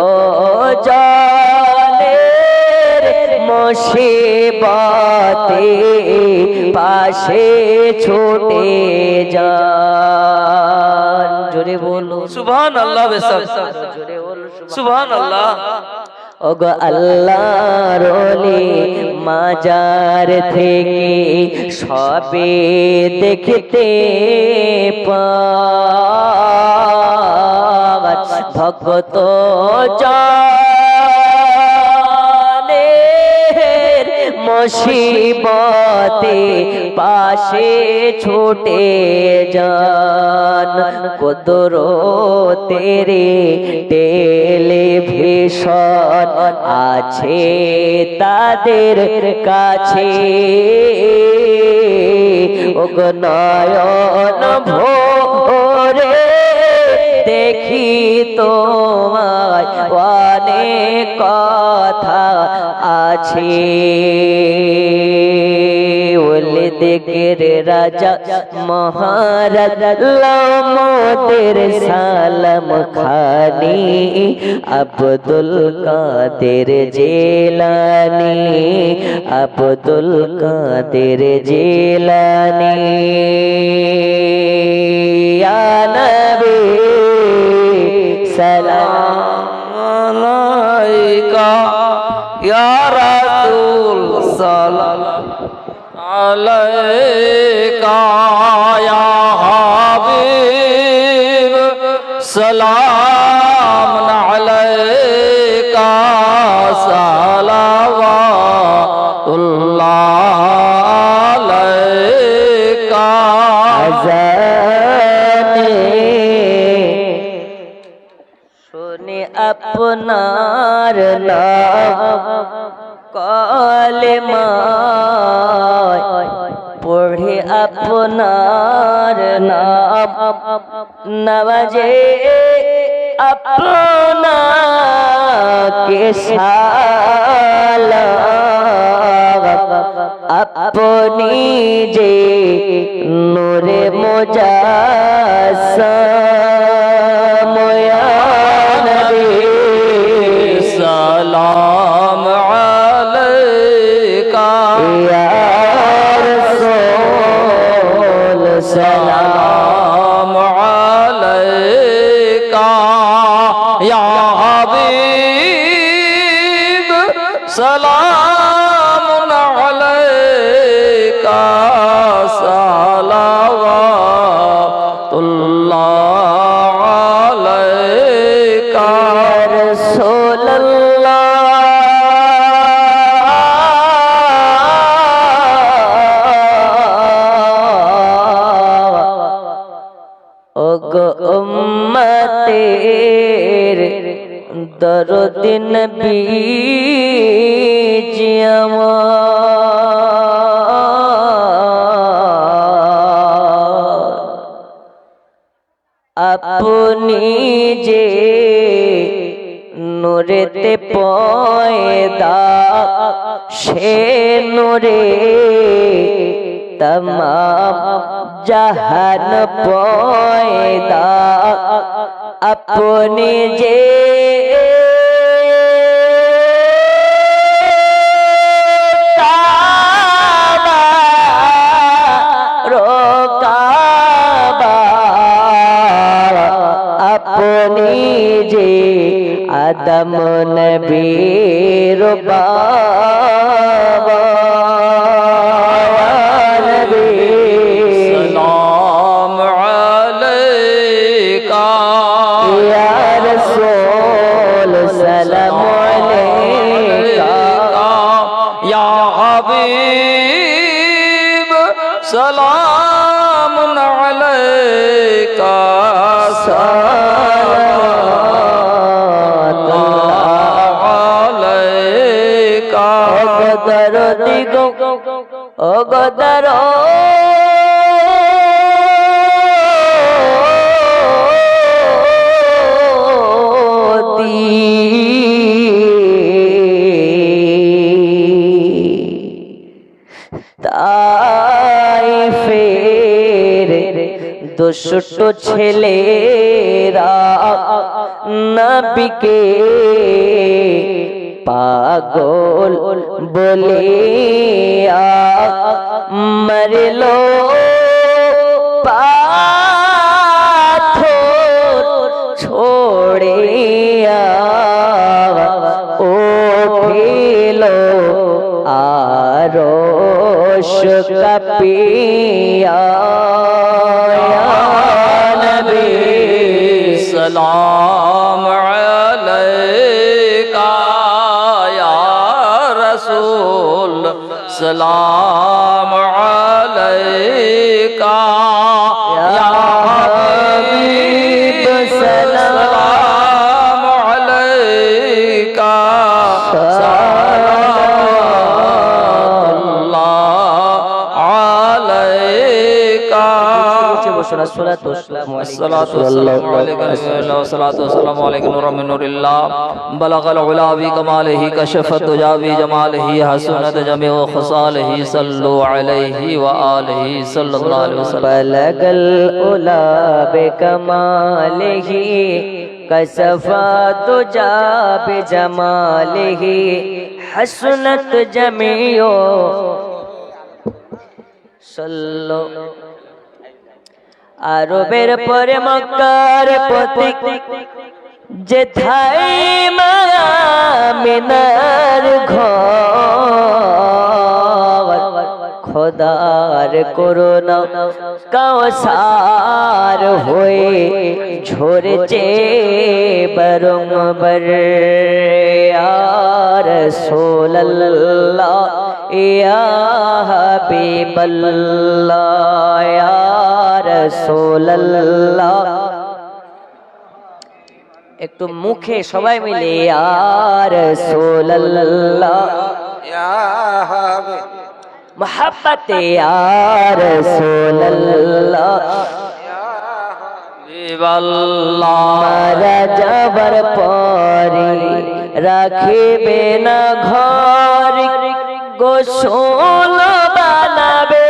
জনের মুসিবতে পাশে ছুটে যান। জোরে বলো সুবহানাল্লাহ। জোরে বলো সুবহানাল্লাহ। ওগো আল্লাহর ওলি মাজার থেকে সবে দেখতে পায় ভক্ত জনের মুসিবতে পাশে ছুটে যান। কুদরতেরে টেলিভিশন আছে তাদের কাছে ওগো নয়ন ভোরে দেখি তোমায় অনেক কথা আছে ওলে দেখের রাজা মহারাজ মোদের সালাম খানি আব্দুল কাদের জিলানী আব্দুল কাদের জিলানী ইয়া নবী সালাম আলাইকা ইয়া রাসূল সালাম আলাইকা ইয়া হাবিব সালাম আলাইকা সালাওয়াতুল্লাহ আলাইকা। শুনে আপনার নাম কলেমা পড়ে আপনার নাম নওয়াজে আপনাকে সালাম আপনি যে নূরে মুজাসসাম ইয়া নবী সালাম আলাইকা ইয়া রাসূল সালাম আলাইকা ইয়া হাবিব সালাম আলাইকা সালাওয়াতুল্লাহ আলাইকা। ওগো উম্মতের দরদ নবী জি আমার আপনি যে নূরেতে পয়দা সে নূরে तमाम जहान पयदा अपने जे अपनी जे आदम नबीर बाबा सलाम अलैका या रसूल सलाम अलैका या हबीब सलाम अलैका अलैका गदर दिगो ओ गदर তাইফের দুষ্ট ছেলেরা নবীকে পাগল বলে মরলো পাথর ছোড়ে ও ফেলো আরশ কাঁপিয়া নবী सलाम अलैका या रसूल सलाम अलैका या हबीब सलाम अलैका बलगल उलावी कमालिही कशफत जावी जमालिही हसनत जमीउ खसालिही सल्लु अलैहि व आलिहि सल्लल्लाहु अलैहि वसल्लम बलगल उलाबे कमालिही कसफत जाबे जमालिही हसनत जमीउ सल्लु আরবের পরে মক্কার প্রতীক যেথায় মিনার ঘর খোদার করুণা কাওসার হয়ে ঝরেছে বরংবর ইয়া রাসূলুল্লাহ ইয়া হাবিবাল্লাহ ইয়া রাসূলুল্লাহ একটু মুখে সবাই মিলে ইয়া রাসূলুল্লাহ या हबीब मोहब्बते या रसूलल्लाह মারা যাবার পরে রাখিবে না ঘর গোসল বানাবে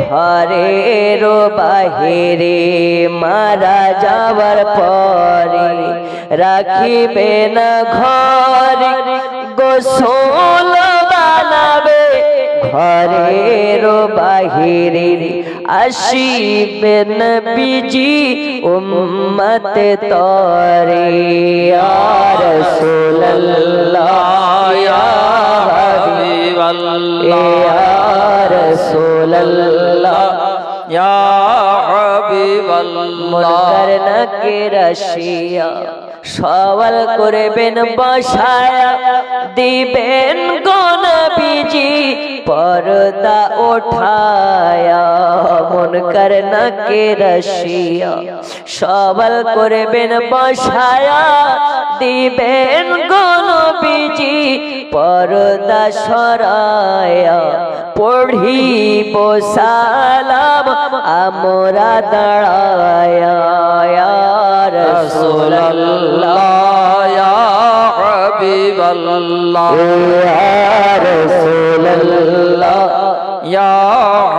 ঘরের বাহিরে মারা যাবার পরে রাখিবে না ঘর গোসল বানাবে ঘরের বাহিরে আসিবে নবীজি উম্মত তরে ইয়া রাসূলুল্লাহ ইয়া হাবিবাল্লাহ ইয়া রাসূলুল্লাহ या हबीबल्लाह মুনকার নাকির আসিয়া সওয়াল করবেন বসায়া দিবেন গো নবীজি পর্দা উঠায়া মুনকার নাকির আসিয়া সওয়াল করবেন বসায়া দিবেন গো নবীজি পর্দা সরায়া পড়িব সালাম আমরা দাঁড়ায়া ইয়া রাসূলুল্লাহ या अल्लाह या रसूल अल्लाह या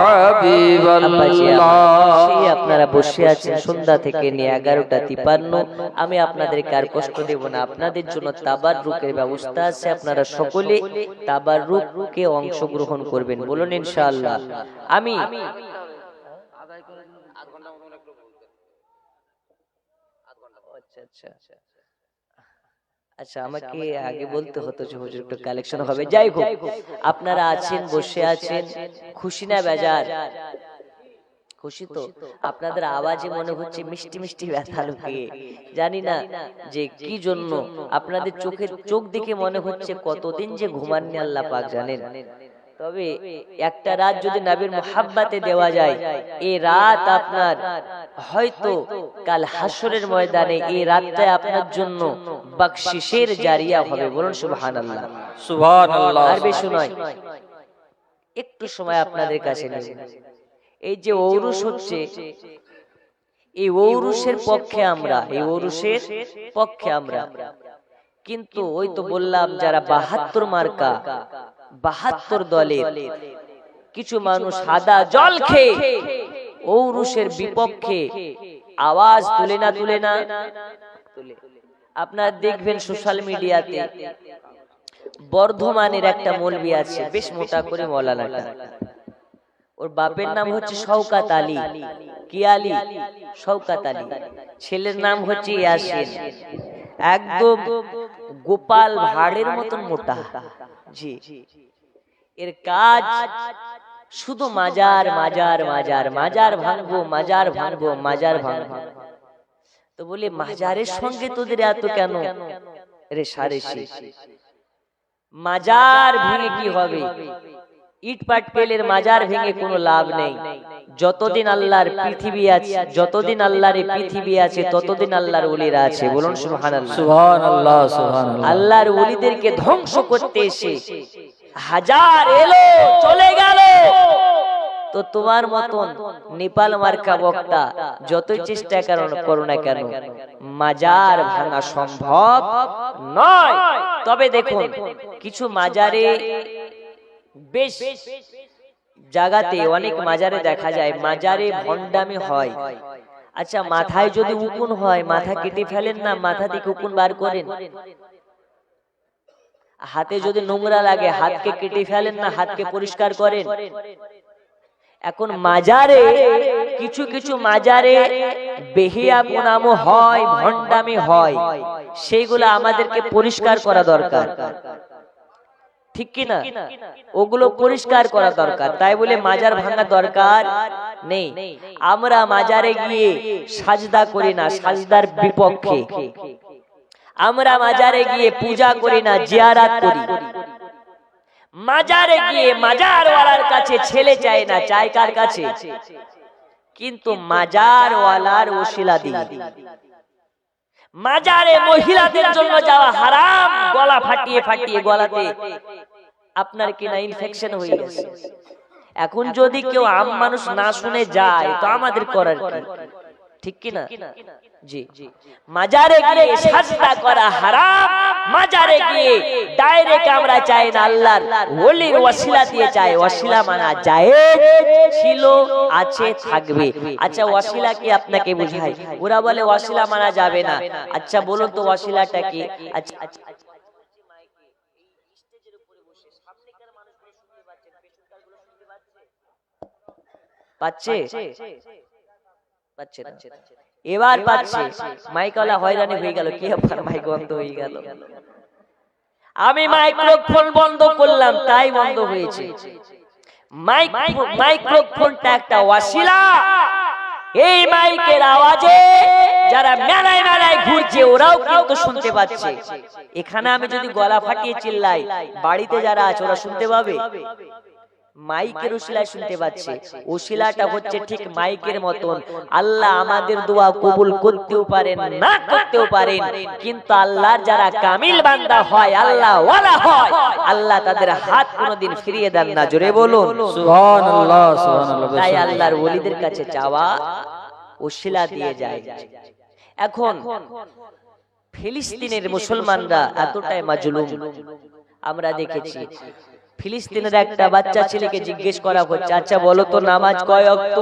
हबीब সেই अल्लाह। আপনারা বসে আছেন সন্ধ্যা থেকে নিয়ে 11:53। আমি আপনাদেরকে আর কষ্ট দেব না। আপনাদের জন্য তাবাররুকের ব্যবস্থা আছে। আপনারা সকলে তাবাররুকে অংশগ্রহণ করবেন, বলুন ইনশাআল্লাহ। আমি আচ্ছা, আমাকে আগে বলতে হতো যে হুজুর একটু কালেকশন হবে। যাই হোক, আপনারা আছেন, বসে আছেন, খুশি না বেজার? খুশি তো? আপনাদের আওয়াজে মনে হচ্ছে মিষ্টি মিষ্টি ব্যথা লুকিয়ে, জানি না যে কি জন্য। আপনাদের চোখ দেখে মনে হচ্ছে কতদিন যে ঘুমাননি আল্লাহ পাক জানেন। তবে একটা রাত যদি নবীর মুহাব্বতে দেওয়া যায়, এই রাত আপনার হয়তো কাল হাসরের ময়দানে এই রাতটা আপনার জন্য বকশিশের জারিয়া হবে, বলুন সুবহানাল্লাহ। সুবহানাল্লাহ। আর বেশি নয়, একটু সময় আপনাদের কাছে নেব। এই যে ঔরুস হচ্ছে, এই ঔরুসের পক্ষে আমরা, এই ঔরুসের পক্ষে আমরা। কিন্তু ওই তো বললাম, যারা 72 মার্কা 72 দলের কিছু মানুষ সাদা জল খেয়ে ঔরুসের বিপক্ষে আওয়াজ তুলে না আপনারা দেখবেন সোশ্যাল মিডিয়াতে। বর্ধমানের একটা মৌলবি আছে, বেশ মোটা করে মৌলানাটা, ওর বাপের নাম হচ্ছে শওকাত আলী। কি আলী? শওকাত আলী। ছেলের নাম হচ্ছে ইয়াসিন। একদম গোপাল ভাড়ের মতন মোটা। জি, এর কাজ শুধু মাজার মাজার মাজার মাজার ভাঙবো, মাজার ভাঙবো, মাজার ভাঙবো। তো বলি, মাজারের সঙ্গে তোদের এত কেন রে সারেসি? মাজার ভেঙে কি হবে? ইট পাট পেলের মাজার ভেঙে কোনো লাভ নেই। যতদিন আল্লাহর পৃথিবী আছে, যতদিন আল্লাহর পৃথিবী আছে, ততদিন আল্লাহর ওলিরা আছে, বলুন সুবহানাল্লাহ। সুবহানাল্লাহ সুবহানাল্লাহ। আল্লাহর ওলিদেরকে ধ্বংস করতে এসে হাজার এলো চলে গেল। তো তোমার মতন নেপাল মার্কা বক্তা যতই চেষ্টা করো না কেন, মাজার ভাঙা সম্ভব নয়। তবে দেখুন, কিছু মাজারে, বেশ জায়গাতে, অনেক মাজারে দেখা যায় মাজারে ভণ্ডামি হয়। আচ্ছা, মাথায় যদি উকুন হয়, মাথা কেটে ফেলেন না, মাথা থেকে উকুন বার করেন। হাতে যদি নোংরা লাগে, হাতকে কেটে ফেলেন না, হাতকে পরিষ্কার করেন। এখন মাজারে, কিছু কিছু মাজারে বেহিয়াপুনামো হয়, ভণ্ডামি হয়, সেইগুলো আমাদেরকে পরিষ্কার করা দরকার, ঠিক কি না? ওগুলো পরিষ্কার করা দরকার। তাই বলে মাজার ভাঙা দরকার নেই। আমরা মাজারে গিয়ে সাজদা করি না, সাজদার বিপক্ষে। আমরা মাজারে গিয়ে পূজা করি না, জিয়ারাত করি। মাজারে গিয়ে মাজারওয়ালার কাছে ছেলে চাই না, চাই কার কাছে? কিন্তু মাজারওয়ালার ওসিলা দিয়ে। মাজারে মহিলাদের জন্য যাওয়া হারাম। গলা ফাটিয়ে ফাটিয়ে গলাতে আপনার কিনা ইনফেকশন হয়ে গেছে। এখন যদি কেউ আম মানুষ না শুনে যায়, তো আমাদের করার কি? ঠিক কি না? জি, মাজারে গিয়ে সাজদা করা হারাম। মাজারে গিয়ে ডাইরেক্ট আমরা চাই না, আল্লাহর ওলির ওয়াসিলা দিয়ে চাই। ওয়াসিলা মানা জায়েজ ছিল, আছে, থাকবে। আচ্ছা, ওয়াসিলা কি আপনাকে বুঝায়? ওরা বলে ওয়াসিলা মানা যাবে না। আচ্ছা বলুন তো ওয়াসিলাটা কি? আচ্ছা, পাচ্ছে? পাচ্ছে না? এবার পাচ্ছে। মাইকওয়ালা হয়রানি হয়ে গেল। কি ব্যাপার, মাইক বন্ধ হয়ে গেল? আমি মাইক্রোফোন বন্ধ করলাম, তাই বন্ধ হয়েছে। মাইক্রোফোনটা একটা ওয়াসিলা। এই মাইকের আওয়াজে যারা মেলায় মেলায় ঘুরছে, ওরাও কিন্তু শুনতে পাচ্ছে। এখানে আমি যদি গলা ফাটিয়ে চিল্লাই, বাড়িতে যারা আছে ওরা শুনতে পাবে? মাইকের ওসিলায় শুনতে পাচ্ছে। ওসিলাটা হচ্ছে ঠিক মাইকের মতন। আল্লাহ আমাদের দোয়া কবুল করতেও পারেন, না করতেও পারেন, কিন্তু আল্লাহর যারা কামিল বান্দা হয়, আল্লাহ ওয়ালা হয়, আল্লাহ তাদের হাত কোনোদিন ফিরিয়ে দেন না। জোরে বলুন সুবহানাল্লাহ সুবহানাল্লাহ। তাই আল্লাহর ওলিদের কাছে চাওয়া ওসিলা দিয়ে যায়। এখন ফিলিস্তিনের মুসলমানরা এতটাই মাজলুম আমরা দেখেছি। ফিলিস্তিনের একটা বাচ্চা ছেলেকে জিজ্ঞেস করা হচ্ছে, আচ্ছা বলো তো নামাজ কয় ওয়াক্ত?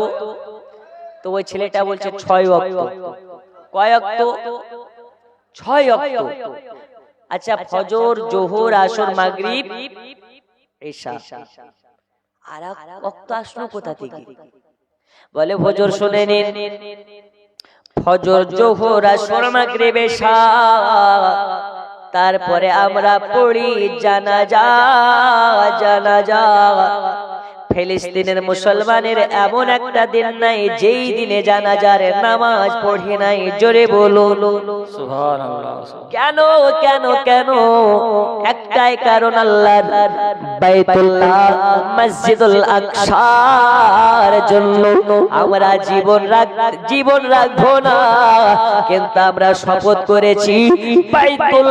তো ওই ছেলেটা বলছে 6 ওয়াক্ত। কয় ওয়াক্ত? 6 ওয়াক্ত। আচ্ছা ফজর, জোহর, আসর, মাগরিব, ইশা, আর ওয়াক্ত আসলো কোথা থেকে? বলে ফজর শুনে নিন, ফজর, জোহর, আসর, মাগরিব, ইশা, তারপরে আমরা পড়ি জানাজা। জানাজা ফিলিস্তিনের মুসলমানের এমন একটা দিন নাই যেই দিনে জানাজার নামাজ পড়ে নাই। জোরে বলুন সুবহানাল্লাহ। কেন কেন কেন? একটাই কারণ, আল্লাহর বাইতুল্লাহ মসজিদুল আকসার জন্য আমরা জীবন রাখবো না, কিন্তু আমরা শপথ করেছি বাইতুল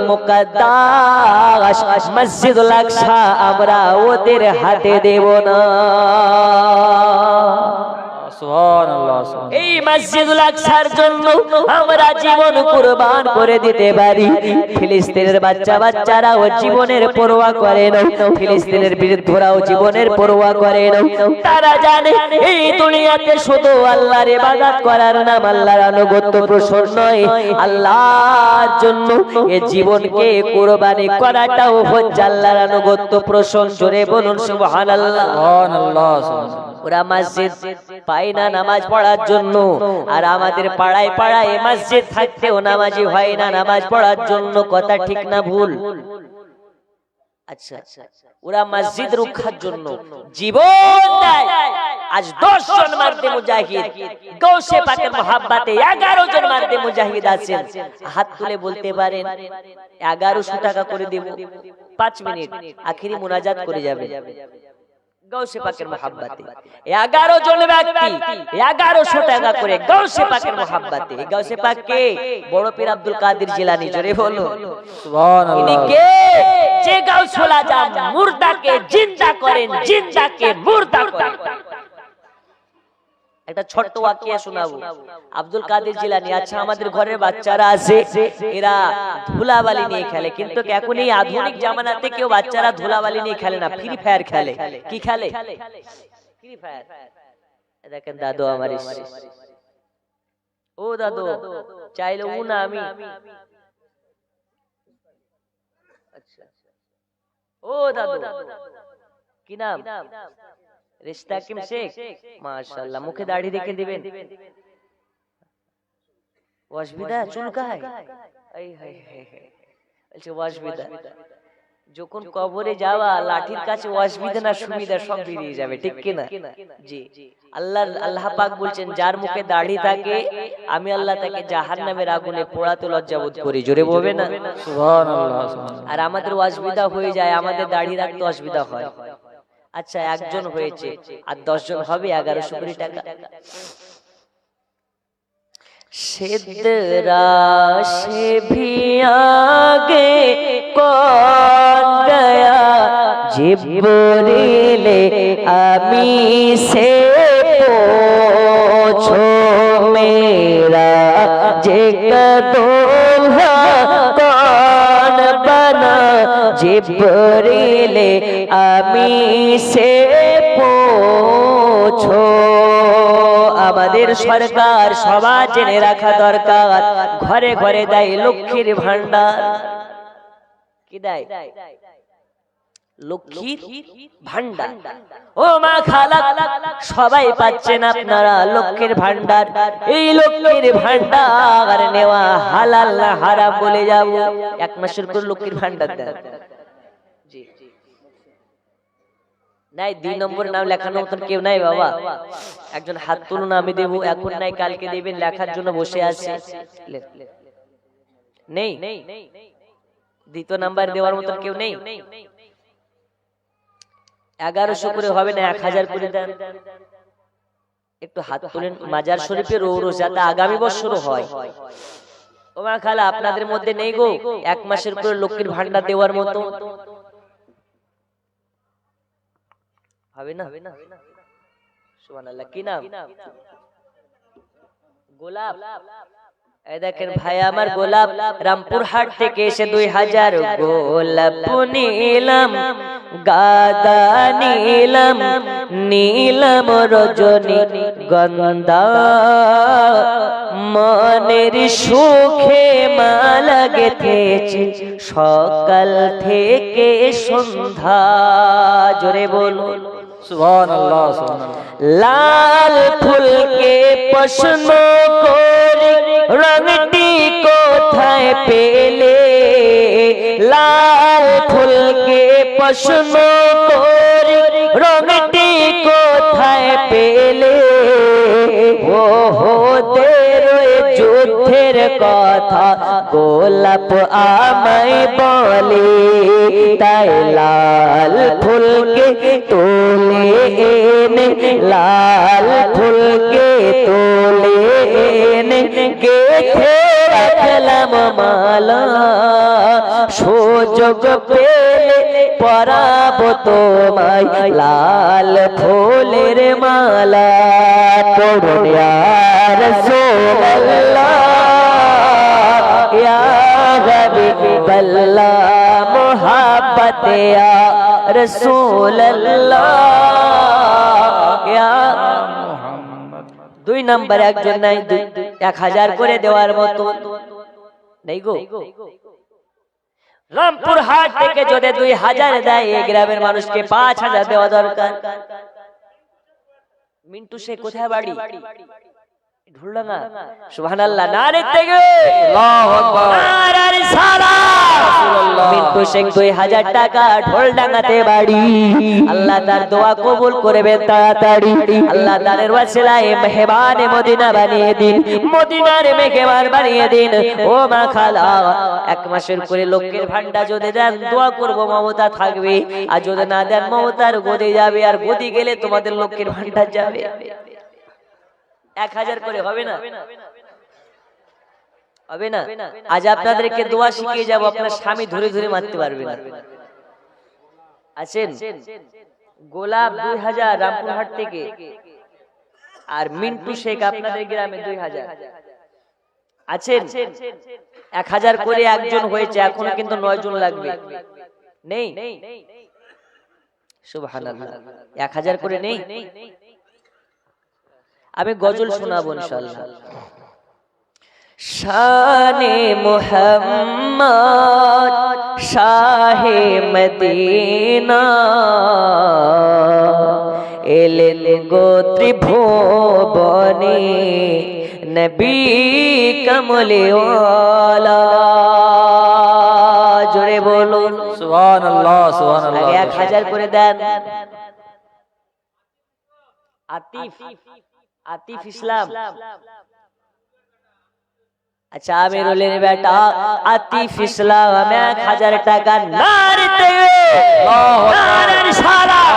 মুকাদ্দাস মসজিদুল আকসা আমরা ওদের হাতে দেব না। সুবহানাল্লাহ। এই মসজিদুল আকসার জন্য আমরা জীবন কুরবান করে দিতে পারি। ফিলিস্তিনের বাচ্চারাও জীবনের পরোয়া করে না, ফিলিস্তিনের বৃদ্ধরাও জীবনের পরোয়া করে না। তারা জানে এই দুনিয়াতে শুধু আল্লাহর ইবাদত করার নাম, আল্লাহর আনুগত্য পোষণ নয়, আল্লাহর জন্য এই জীবনকে কুরবানি করাটাও হচ্ছে আল্লাহর আনুগত্য পোষণ। জোরে বলুন সুবহানাল্লাহ। সুবহানাল্লাহ। ওরা মসজিদ পায় না নামাজ পড়ার জন্য, আর আমাদের পাড়ায় পাড়ায় মসজিদ থাকতেও নামাজি হয় না নামাজ পড়ার জন্য। কথা ঠিক না ভুল? আচ্ছা ওরা মসজিদ রক্ষার জন্য জীবন দেয়। আজ 10 জন মার্দে মুজাহিদ গৌসে পাকের মোহাব্বতে 11 জন মার্দে মুজাহিদ আছেন, হাত তুলে বলতে পারেন 1100 টাকা করে দেব, 5 মিনিট আখেরি মুনাজাত করে যাবে। গৌসে পাকের মোহাব্বতে 11 জন ব্যক্তি 1100 টাকা করে গৌসে পাকের মোহাব্বতে। গৌসে পাক কে? বড় পীর আব্দুল কাদের জিলানী। জোরে বলো সুবহানাল্লাহ। ইনি কে? যে গাউসুল আজম মুর্দাকে জিন্দা করেন, জিন্দাকে মুর্দা করেন। একটা ছোট্ট ওয়াকিয়া শোনাবো। আব্দুল কাদের জিলানী, আচ্ছা আমাদের ঘরের বাচ্চারা আছে, এরা ধুলাবালি নিয়ে খেলে, কিন্তু এখন এই আধুনিক জামানাতে কেউ বাচ্চারা ধুলাবালি নিয়ে খেলে না, ফ্রি ফায়ার খেলে। কি খেলে? Free fire. দেখেন দাদু আমার এসেছে। ও দাদু চাইলে ও না আমি। আচ্ছা ও দাদু কি নাম? রিস্তাকিম শেখ। মাশাআল্লাহ, মুখে দাড়ি রেখে দিবেন। ওয়াসবিদা চুলকায়। এই হায় হায় হায়, বলছে ওয়াসবিদা। যখন কবরে যাওয়া লাঠির কাছে ওয়াসবিদা না সুবিধা সব বেরিয়ে যাবে, ঠিক কি না? জি। আল্লাহ পাক বলছেন যার মুখে দাড়ি থাকে আমি আল্লাহ তাকে জাহান্নামের আগুনে পোড়াতে লজ্জাবোধ করি। জোরে বলবে না সুবহানাল্লাহ। আর আমাদের ওয়াসবিদা হয়ে যায়, আমাদের দাড়ি রাখতে অসুবিধা হয়। अच्छा एक जन হয়েছে আর 10 জন হবে 1100 কোটি টাকা सिद्धरा से भी आगे कौन गया जिब्रील अमी से पूछो मेरा जिक्र कौन बना जिब्रील अमी से पूछो আমাদের সরকার সবার জেনে রাখা দরকার ঘরে ঘরে দেয় লক্ষ্মীর ভান্ডার কি দেয় লক্ষ্মীর ভান্ডার ও মা খালা সবাই পাচ্ছেন আপনারা লক্ষ্মীর ভান্ডার এই লক্ষ্মীর ভান্ডার নেওয়া হালাল না হারাম বলে যাব এক মাসের পর লক্ষ্মীর ভান্ডার দেন জি নাই 2 নম্বর নাম লেখানোর মতন কেউ নাই বাবা একজন হাত তুলুন আমি দেব এখন নাই কালকে দিবেন লেখার জন্য বসে আছে নেই দ্বিতীয় নাম্বার দেওয়ার মতন কেউ নেই 1100 করে হবে না 1000 করে দেন একটু হাত তুলেন মাজার শরীফের রোজ যাতে আগামী বছর হয় ওমা খালা আপনাদের মধ্যে নেই গো এক মাসের পরে লক্ষ্মীর ভান্ডার দেওয়ার মতো হবে না সুবহানাল্লাহ কি নাম গোলাপ এই দেখেন ভাই আমার গোলাপ রামপুরহাট থেকে এসে 2000 গোলাপ নিলাম, গাদা নিলাম, নীলাম রজনী গন্ধা, মনের সুখে মালা গেথেছি সকাল থেকে সন্ধ্যা। জোরে বলুন সুবহানাল্লাহ সুবহানাল্লাহ। লাল ফুলকে প্রশ্ন করে রংটি কোথায় পেলে, লাল ফুলকে প্রশ্ন করে রংটি কোথায় পেলে, ও হোদের যুদ্ধের কথা গোলাপ আমায় বলে, তাই লাল ফুলকে তোলে এনে, লাল ফুলকে তোলে এনে গেথে রাখলাম মালা, সুযোগ পেলে পরাবো তোমায় লাল ফুলের মালা। পড়ুন ইয়া রাসূলুল্লাহ, ইয়া হাবিবাল্লাহ, মোহাব্বত ইয়া রাসূলুল্লাহ, ইয়া মুহাম্মদ। 2 নাম্বার একজন নাই, 1000 করে দেওয়ার মতো নেই গো। রামপুরহাট থেকে যদি 2000 দেয়, এই গ্রামের মানুষকে 5000 দেওয়া দরকার। মিন্টু শেখ কোথায় বাড়ি? ঢুলডাঙ্গা। সুবহানাল্লাহ, নারে তাকবীর, আল্লাহু আকবার, নারে রিসালাত। মিন্টু শেখ 2000 টাকা ঢোলডাঙ্গাতে বাড়ি। আল্লাহ তার দোয়া কবুল করবে তাড়াতাড়ি। আল্লাহ তারের ওয়াসিলায় মেহমানে মদিনা বানিয়ে দিন, মদিনার মেহমান বানিয়ে দিন। ও মা খালা, 1 মাসের করে লক্ষ্মীর ভান্ডার যদি দেন দোয়া করব মমতা থাকবে, আর যদি না দেন মমতার গদি যাবে, আর গদি গেলে তোমাদের লক্ষ্মীর ভান্ডার যাবে। 1000 করে হবে না? হবে না? আজ আপনাদেরকে দোয়া শিখিয়ে যাব, আপনার স্বামী ধরে ধরে মারতে পারবে না। আছেন গোলাপ 2000 রামপুরহাট থেকে, আর মিন্টু শেখ আপনাদের গ্রামে 2000 আছেন। 1000 করে একজন হয়েছে, এখনো কিন্তু 9 জন লাগবে। নেই? সুবহানাল্লাহ, 1000 করে নেই। আমি গজল শোনাবো ইনশাআল্লাহ। শানে মুহাম্মদ শাহে মদিনা, এলেন গোত্রী ভুবনে নবী কমলিওয়ালা। জোরে বলুন সুবহানাল্লাহ সুবহানাল্লাহ। 1000 করে দেন। আতিফ ইসলাম, আচ্ছা আমিরুলের বেটা আতিফ ইসলাম 1000 টাকা। নারে তাকবীর, নারে রিসালাত।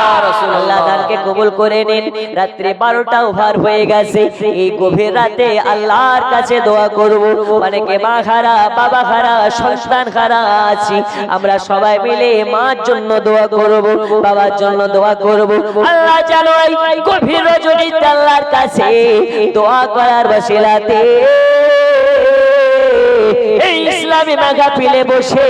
আল্লাহ দানকে কবুল করে নিন। রাত্রি 12টা ওভার হয়ে গেছে। এই গভীর রাতে আল্লাহর কাছে দোয়া করব। অনেকে মা খারা, বাবা খারা, সন্তান খারা আছি, আমরা সবাই মিলে মার জন্য দোয়া করব, বাবার জন্য দোয়া করব। আল্লাহ জানো এই গভীর রজনীতে আল্লাহর কাছে দোয়া করার ওসিলাতে এই ইসলামী মাহফিলে বসে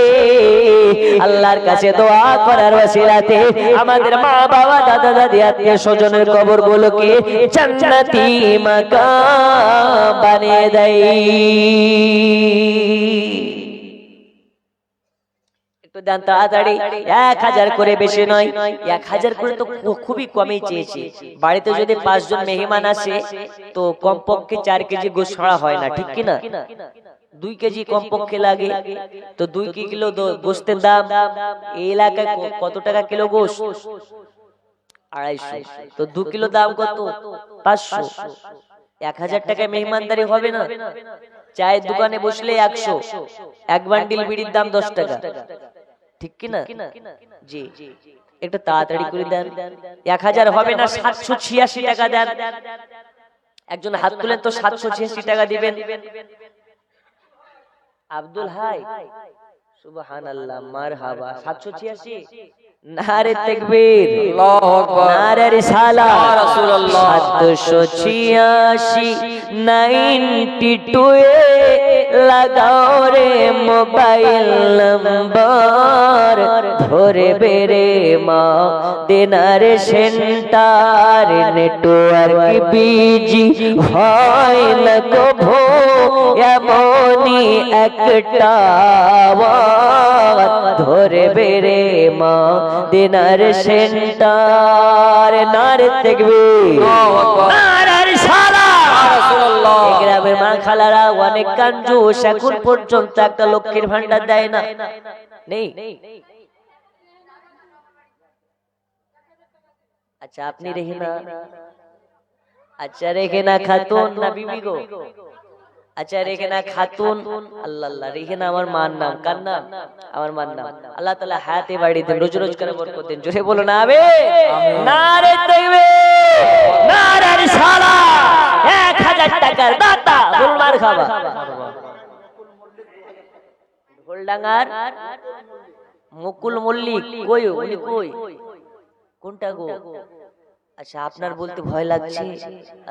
আল্লাহর কাছে দোয়া করার ওসিলাতে আমাদের মা বাবা, দাদা দাদি, আত্মীয় স্বজনের কবরগুলোকে জান্নাতি মাকাম বানিয়ে দেয়। একটু দেন তাড়াতাড়ি। 1000 করে, বেশি নয়। 1000 করে তো খুবই কমই চেয়েছি। বাড়িতে যদি 5 জন মেহমান আসে তো কমপক্ষে 4 কেজি গোশ ছাড়া হয় না, ঠিক কি না? 2 কেজি কমপক্ষে লাগে। তো 2 কিলো গোশতের দাম এই এলাকায় কত টাকা কিলো গোশ? 250। তো 2 কিলো দাম কত? 500। 1000 টাকায় মেহমানদারি হবে না? চায়ের দোকানে বসলে 100, 1 বান্ডিল বিড়ির দাম 10 টাকা, ঠিক কি না? জি, একটু তাড়াতাড়ি করে দেন। 1000 হবে না, 786 টাকা দেন। একজন হাত তুলেন তো, 786 টাকা দিবেন। আব্দুল হাই, সুবহানাল্লাহ, মারহাবা। 786। নারে তাকবীর, আল্লাহু আকবার, নারে রিসালাত, ইয়া রাসূলুল্লাহ। 786 92 লাগাও রে মোবাইল নম্বর ধরে বেরে মা দিনার সেন্টার নেটওয়ার্ক বিজি হয় না কভো এমনই একটা ধরে বেরে মা দিনার সেন্টার নারে তাকবীর নারে সালাম গ্রামের মা খালারা অনেক কাঞ্জুস এখন পর্যন্ত একটা লক্ষ্মীর ভান্ডার দেয় না নেই আচ্ছা আপনি রেহিনা আচ্ছা রেহিনা খাতুন না বিবি গো আচ্ছা রেহিনা খাতুন আল্লাহ আল্লাহ রেহিনা আমার মার নাম কার নাম আমার মার নাম আল্লাহ তাআলা হায়াতে বাড়ি দেন রোজ রোজ করে বরকত দেন জোরে বলো না আবে নারে তাকবীর নারে রিসালাত 1000 টাকার দাতা বুলমার খাবা ঢোলডাঙ্গার মুকুল মল্লিক কই উনি কই কোনটা গো আচ্ছা আপনার বলতে ভয় লাগছে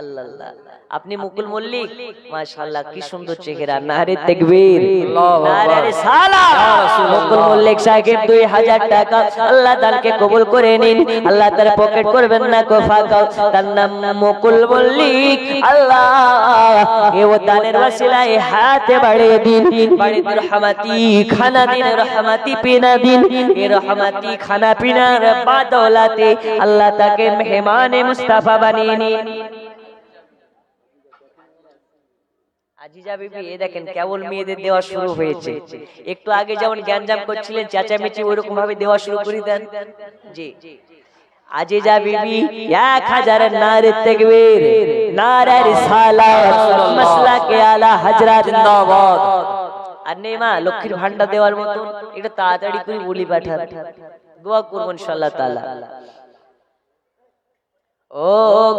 আল্লাহ আল্লাহ আপনি মুকুল মল্লিক মাশাআল্লাহ কি সুন্দর চেহারা নারে তাকবীর নারে রিসালাত মুকুল মল্লিক সাহেব 2000 টাকা আল্লাহ তাআলাকে কবুল করে নিন আল্লাহ তার পকেট করবেন না কো ফাঁকা তার নাম মুকুল মল্লিক আল্লাহ এ ও দানের ওসিলায় হাতে বাড়িয়ে দিন বাড়িতে রহমতি খানা দিন রহমতি পিনা দিন এ রহমতি খানা পিনার বাদৌলতে আল্লাহ তাকে মেহমানে মুস্তাফা বানিয়ে নিন আজিজা বিবি এই দেখেন কেবল মেয়েদের দেওয়া শুরু হয়েছে একটু আগে যেমন জ্ঞানজাম করছিলেন চেঁচামেচি ওইরকম ভাবে দেওয়া শুরু করে দেন জি আজিজা বিবি 1000 নারে তাকবীর নারে রিসালাত মাসলাকে আলা হযরত জিন্দাবাদ আর নেই মা লক্ষ্মীর ভান্ডার দেওয়ার মতো এটা তাড়াতাড়ি করে বলি পাঠান দোয়া করব ইনশাআল্লাহ তাআলা ও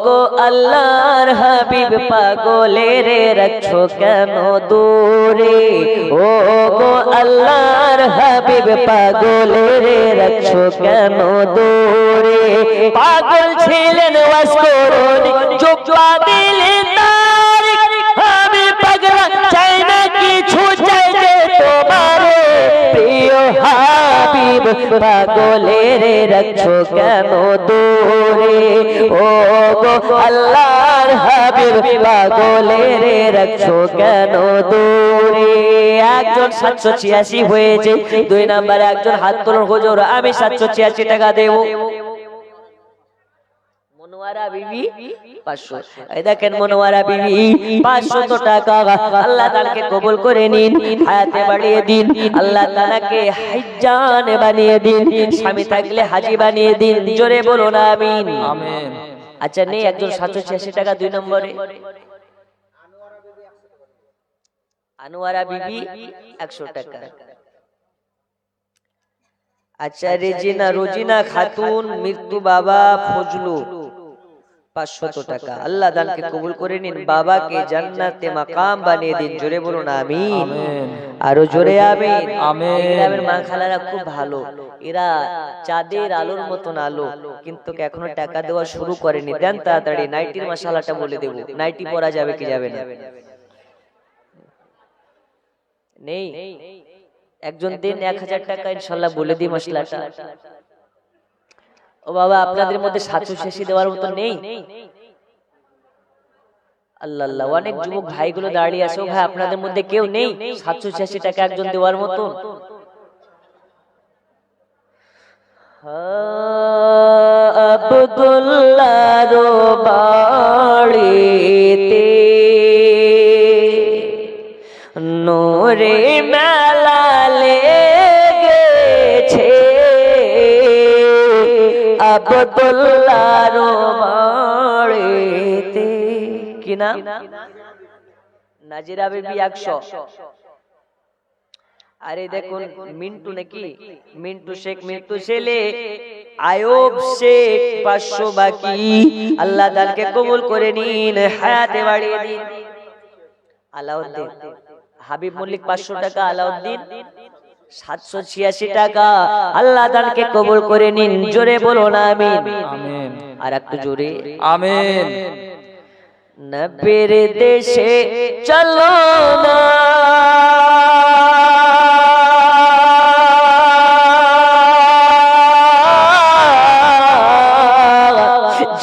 গো আল্লাহর হাবিব পাগলে রে রাখছো কেন দূরে ও গো আল্লাহর হাবিব পাগলে রে রাখছো কেন দূরে পাগল ছিলেন ওয়াজ করুন জুবা দিলেন তার আমি পাগলা চাই না কিছু চাই যে তোমারে প্রিয় হাবিব পাগলে রে রাখছো কেন দূরে ও গো আল্লাহর হাবিব পাগলে রে রাখছো কেন দূরে একজন 786 হয়েছে দুই নাম্বারে একজন হাত তোলন হুজুর আমি 786 টাকা দেব মনোয়ারা বিবি 500 এই দেখেন মনোয়ারা বিবি 500 টাকা আল্লাহ তাআলাকে কবুল করে নিন হায়াতে বাড়িয়ে দিন আল্লাহ তাআলাকে হাজ্জান বানিয়ে দিন স্বামী থাকলে হাজী বানিয়ে দিন জোরে বলুন আমিন আমিন আচ্ছা নেই একজন 786 টাকা দুই নম্বরে আনোয়ারা বিবি 100 টাকা আচ্ছা রোজিনা খাতুন মৃত্যু বাবা ফজলু 500 টাকা আল্লাহ দানকে কবুল করে নিন বাবাকে জান্নাতে মাকাম বানিয়ে দিন জোরে বলুন আমিন আরো জোরে আমিন আমিন গ্রামের মা খালারা খুব ভালো এরা চাঁদের আলোর মতন আলো কিন্তু এখনো টাকা দেওয়া শুরু করেনি দেন তাড়াতাড়ি নাইটির মশলাটা বলে দেব নাইটি পরা যাবে কি যাবে না নেই একজন দিন 1000 টাকা ইনশাআল্লাহ বলে দিই মশলাটা ও বাবা আপনাদের মধ্যে 786 দেওয়ার মতো নেই আল্লাহ আল্লাহ অনেক যুবক ভাইগুলো দাঁড়িয়ে আছে ভাই আপনাদের মধ্যে কেউ নেই 786 টাকা একজন দেওয়ার মতো আব্দুল্লাহ রো বাড়িতে নূরে মেলা লেগেছে আব্দুল্লাহর বাড়িতে কি নাম নাজিরা বিবি 100 আরে দেখুন মিন্টু নাকি মিন্টু শেখ মিন্টু ছেলে আয়ুব শেখ 500 বাকি আল্লাহ তাআলাকে কবুল করে নিন হায়াতে বাড়িয়ে দিন আলাউদ্দিন হাবিব মল্লিক 500 টাকা আলাউদ্দিন 786 টাকা আল্লাহ তাআলাকে কবুল করে নিন জোরে বলুন আমিন আমিন আর একটু জোরে আমিন নবীর দেশে চলো না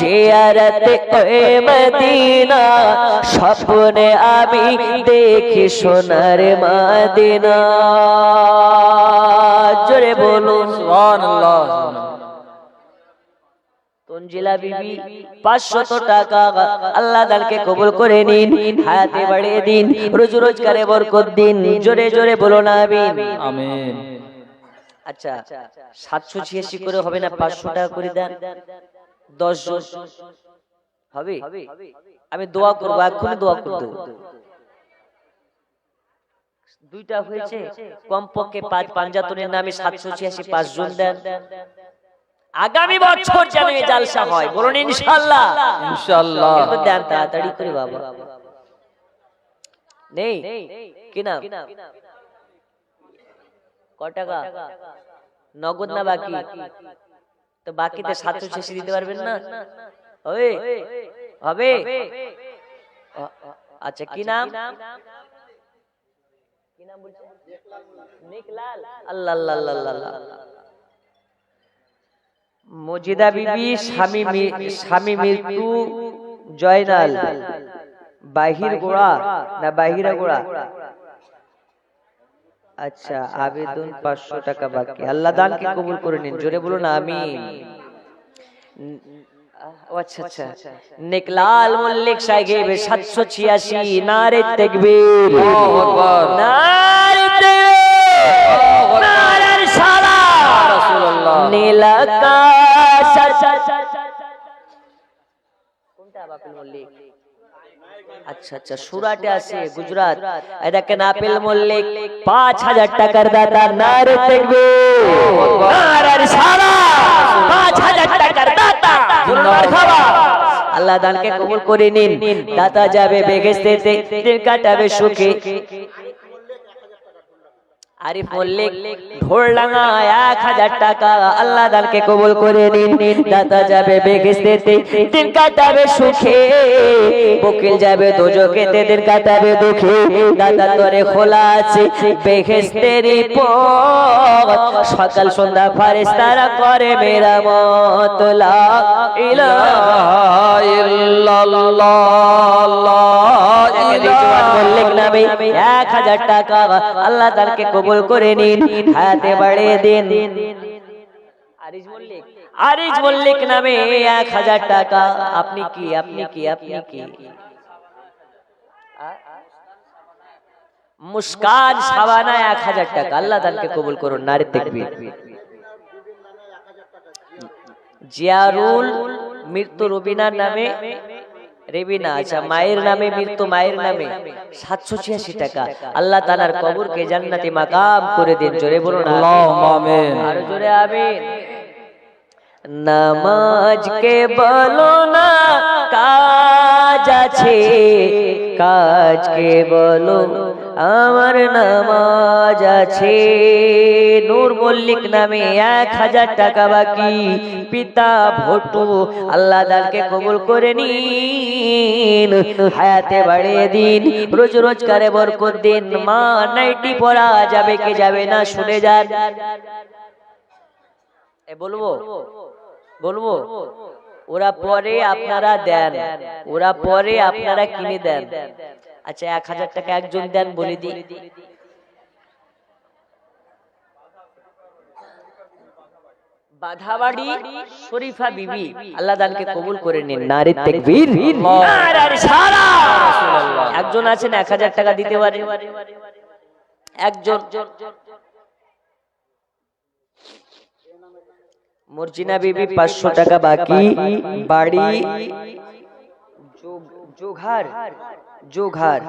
জিয়ারতে ওই মদিনা স্বপ্নে আমি দেখি সোনার মদিনা জোরে বলুন সুবহানাল্লাহ তঞ্জিলা বিবি 500 টাকা আল্লাহ তাআলাকে কবুল করে নিন হায়াতে বাড়িয়ে দিন রোজ রোজগারে বরকত দিন জোরে জোরে বলুন আমিন আমিন আচ্ছা 786 করে হবে না 500 টাকা করে দেন 10 জন হবে আমি দোয়া করব এখনই দোয়া করব দুইটা হয়েছে কমপক্ষে 5 পাঞ্জাতনের নামে 786 5 জন দেন আগামী বছর যেন এই জালসা হয় বলুন ইনশাআল্লাহ ইনশাআল্লাহ কিন্তু দেন তাড়াতাড়ি করে বাবা নেই কি নাম কত টাকা নগদ না বাকি তো বাকিতে 786 দিতে পারবেন না হবে হবে আচ্ছা কি নাম বলছেন নিকলাল আল্লাহ আল্লাহ আল্লাহ আল্লাহ মজিদা বিবি স্বামী মৃত্যু জয়নাল বাহির গোড়া না বাহিরা গোড়া আচ্ছা আবেদন 500 টাকা বাকি আল্লাহ দানকে কবুল করে নিন জোরে বলুন আমিন আচ্ছা আচ্ছা নিকলাল মল্লিক সাহেব 786 নারে তাকবীর আল্লাহু আকবার নারে তাকবীর নারে সালাম রাসূলুল্লাহ নীলাকাশ কোনটা বাপিল মল্লিক আচ্ছা আচ্ছা সুরাটে আছে গুজরাট এই দেখেন আপিল মল্লিক 5000 টাকার দাতা নারে তাকবীর নারে সালাম 5000 টাকার দাতা মারহাবা আল্লাহ দানকে কবুল করে নিন দাতা যাবে বেহেশতেতে দিন কাটাবে সুখে আরিফ মল্লিক ঢোলডাঙ্গা 1000 টাকা আল্লাহ দানকে কবুল করে নিন দাতা যাবে বেহেশতেতে দিন কাটাবে সুখে বকিল যাবে দোজখেতে দিন কাটাবে দুঃখে দাতা তরে খোলা আছে বেহেশতের পথ সকাল সন্ধ্যা ফেরেশতারা করে মেরামত লা ইলাহা ইল্লাল্লাহ রিজওয়ান মল্লিক নামে 1000 টাকা আল্লাহ তাআলাকে কবুল করে নিন হায়াতে বাড়িয়ে দিন আরিজ মল্লিক নামে 1000 টাকা আপনি কি মুস্কান শাবানা 1000 টাকা আল্লাহ তাআলাকে কবুল করুন নারে তাকবীর জিয়ারুল মৃত্যু রবিনার নামে রেবিনা আচ্ছা মায়ের নামে মৃত্যু মায়ের নামে 786 টাকা আল্লাহ তাআলার কবরকে জান্নাতি মাকাম করে দিন জোরে বলুন আল্লাহুম্মা আমিন আর জোরে আমিন নামাজ কে বলো না কাজ আছে কাজ কে বলো আমার নামাজ আছে নূর মল্লিক নামে 1000 টাকা বাকি পিতা ভোটু আল্লাহ দানকে কবুল করে নিন হায়াতে বাড়িয়ে দিন রোজ রোজগারে বরকত দিন মা নাইটি পড়া যাবে কি যাবে না শুনে যান বলবো ওরা পরে আপনারা দেন ওরা পরে আপনারা কিনে দেন আচ্ছা 1000 টাকা একজন দেন বলে দিই বাধাবাড়ি শরীফা বিবি আল্লাহ দানকে কবুল করে নিন নারে তাকবীর নারে সালাম একজন আছেন 1000 টাকা দিতে পারে একজন মর্জিনা বিবি 500 টাকা বাকি বাড়ি জোঘার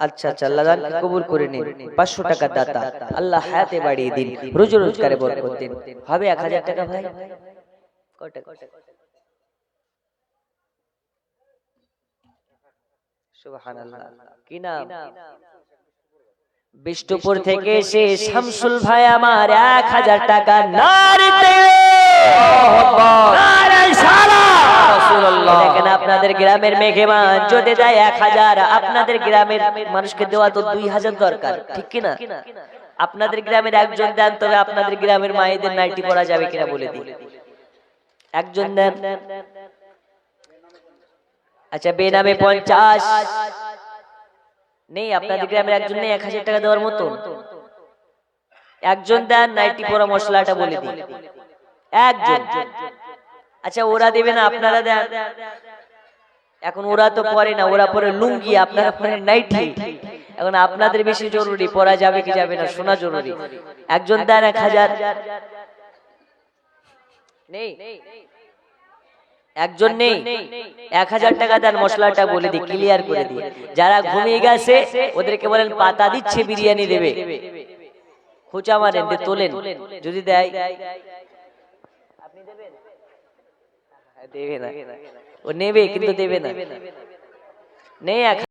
আচ্ছা আচ্ছা আল্লাহ দানকে কবুল করে নিন 500 টাকা দাতা আল্লাহ হায়াতে বাড়িয়ে দিন রোজ রোজগারে বরকত দিন হবে 1000 টাকা ভাই কত টাকা সুবহানাল্লাহ কি নাম বিষ্ণুপুর থেকে এসে শামসুল ভাই আমার 1000 টাকা নারে দেখেন আপনাদের গ্রামের মেঘেমান যদি দেয় 1000 আপনাদের গ্রামের মানুষকে দেওয়া তো 2000 দরকার ঠিক কিনা আপনাদের গ্রামের একজন দেন তবে আপনাদের গ্রামের মায়েদের নাইটি পরা যাবে কিনা বলে দিন একজন দেন আচ্ছা বেনামে 50 নেই আপনাদের গ্রামের একজন নেই 1000 টাকা দেওয়ার মতো? একজন দেন, নাইটি পরা মশলাটা বলে দিন একজন। আচ্ছা ওরা দেবে না, আপনারা দেন। এখন ওরা তো পরে না, ওরা পরে লুঙ্গি, আপনারা পরে নাইটি। এখন আপনাদের বেশি জরুরি, পরা যাবে কি যাবে না শোনা জরুরি। একজন দেন 1000। নেই একজন নেই, 1000 টাকা দেন, মশলাটা বলে দিই, ক্লিয়ার করে দিই। যারা ঘুমিয়ে গেছে ওদেরকে বলেন পাতা দিচ্ছে, বিরিয়ানি দেবে। খুচা মারেন, তোলেন, যদি দেয় আপনি দেবেন? দেবে না, ও নেবে কিন্তু দেবে না। নেই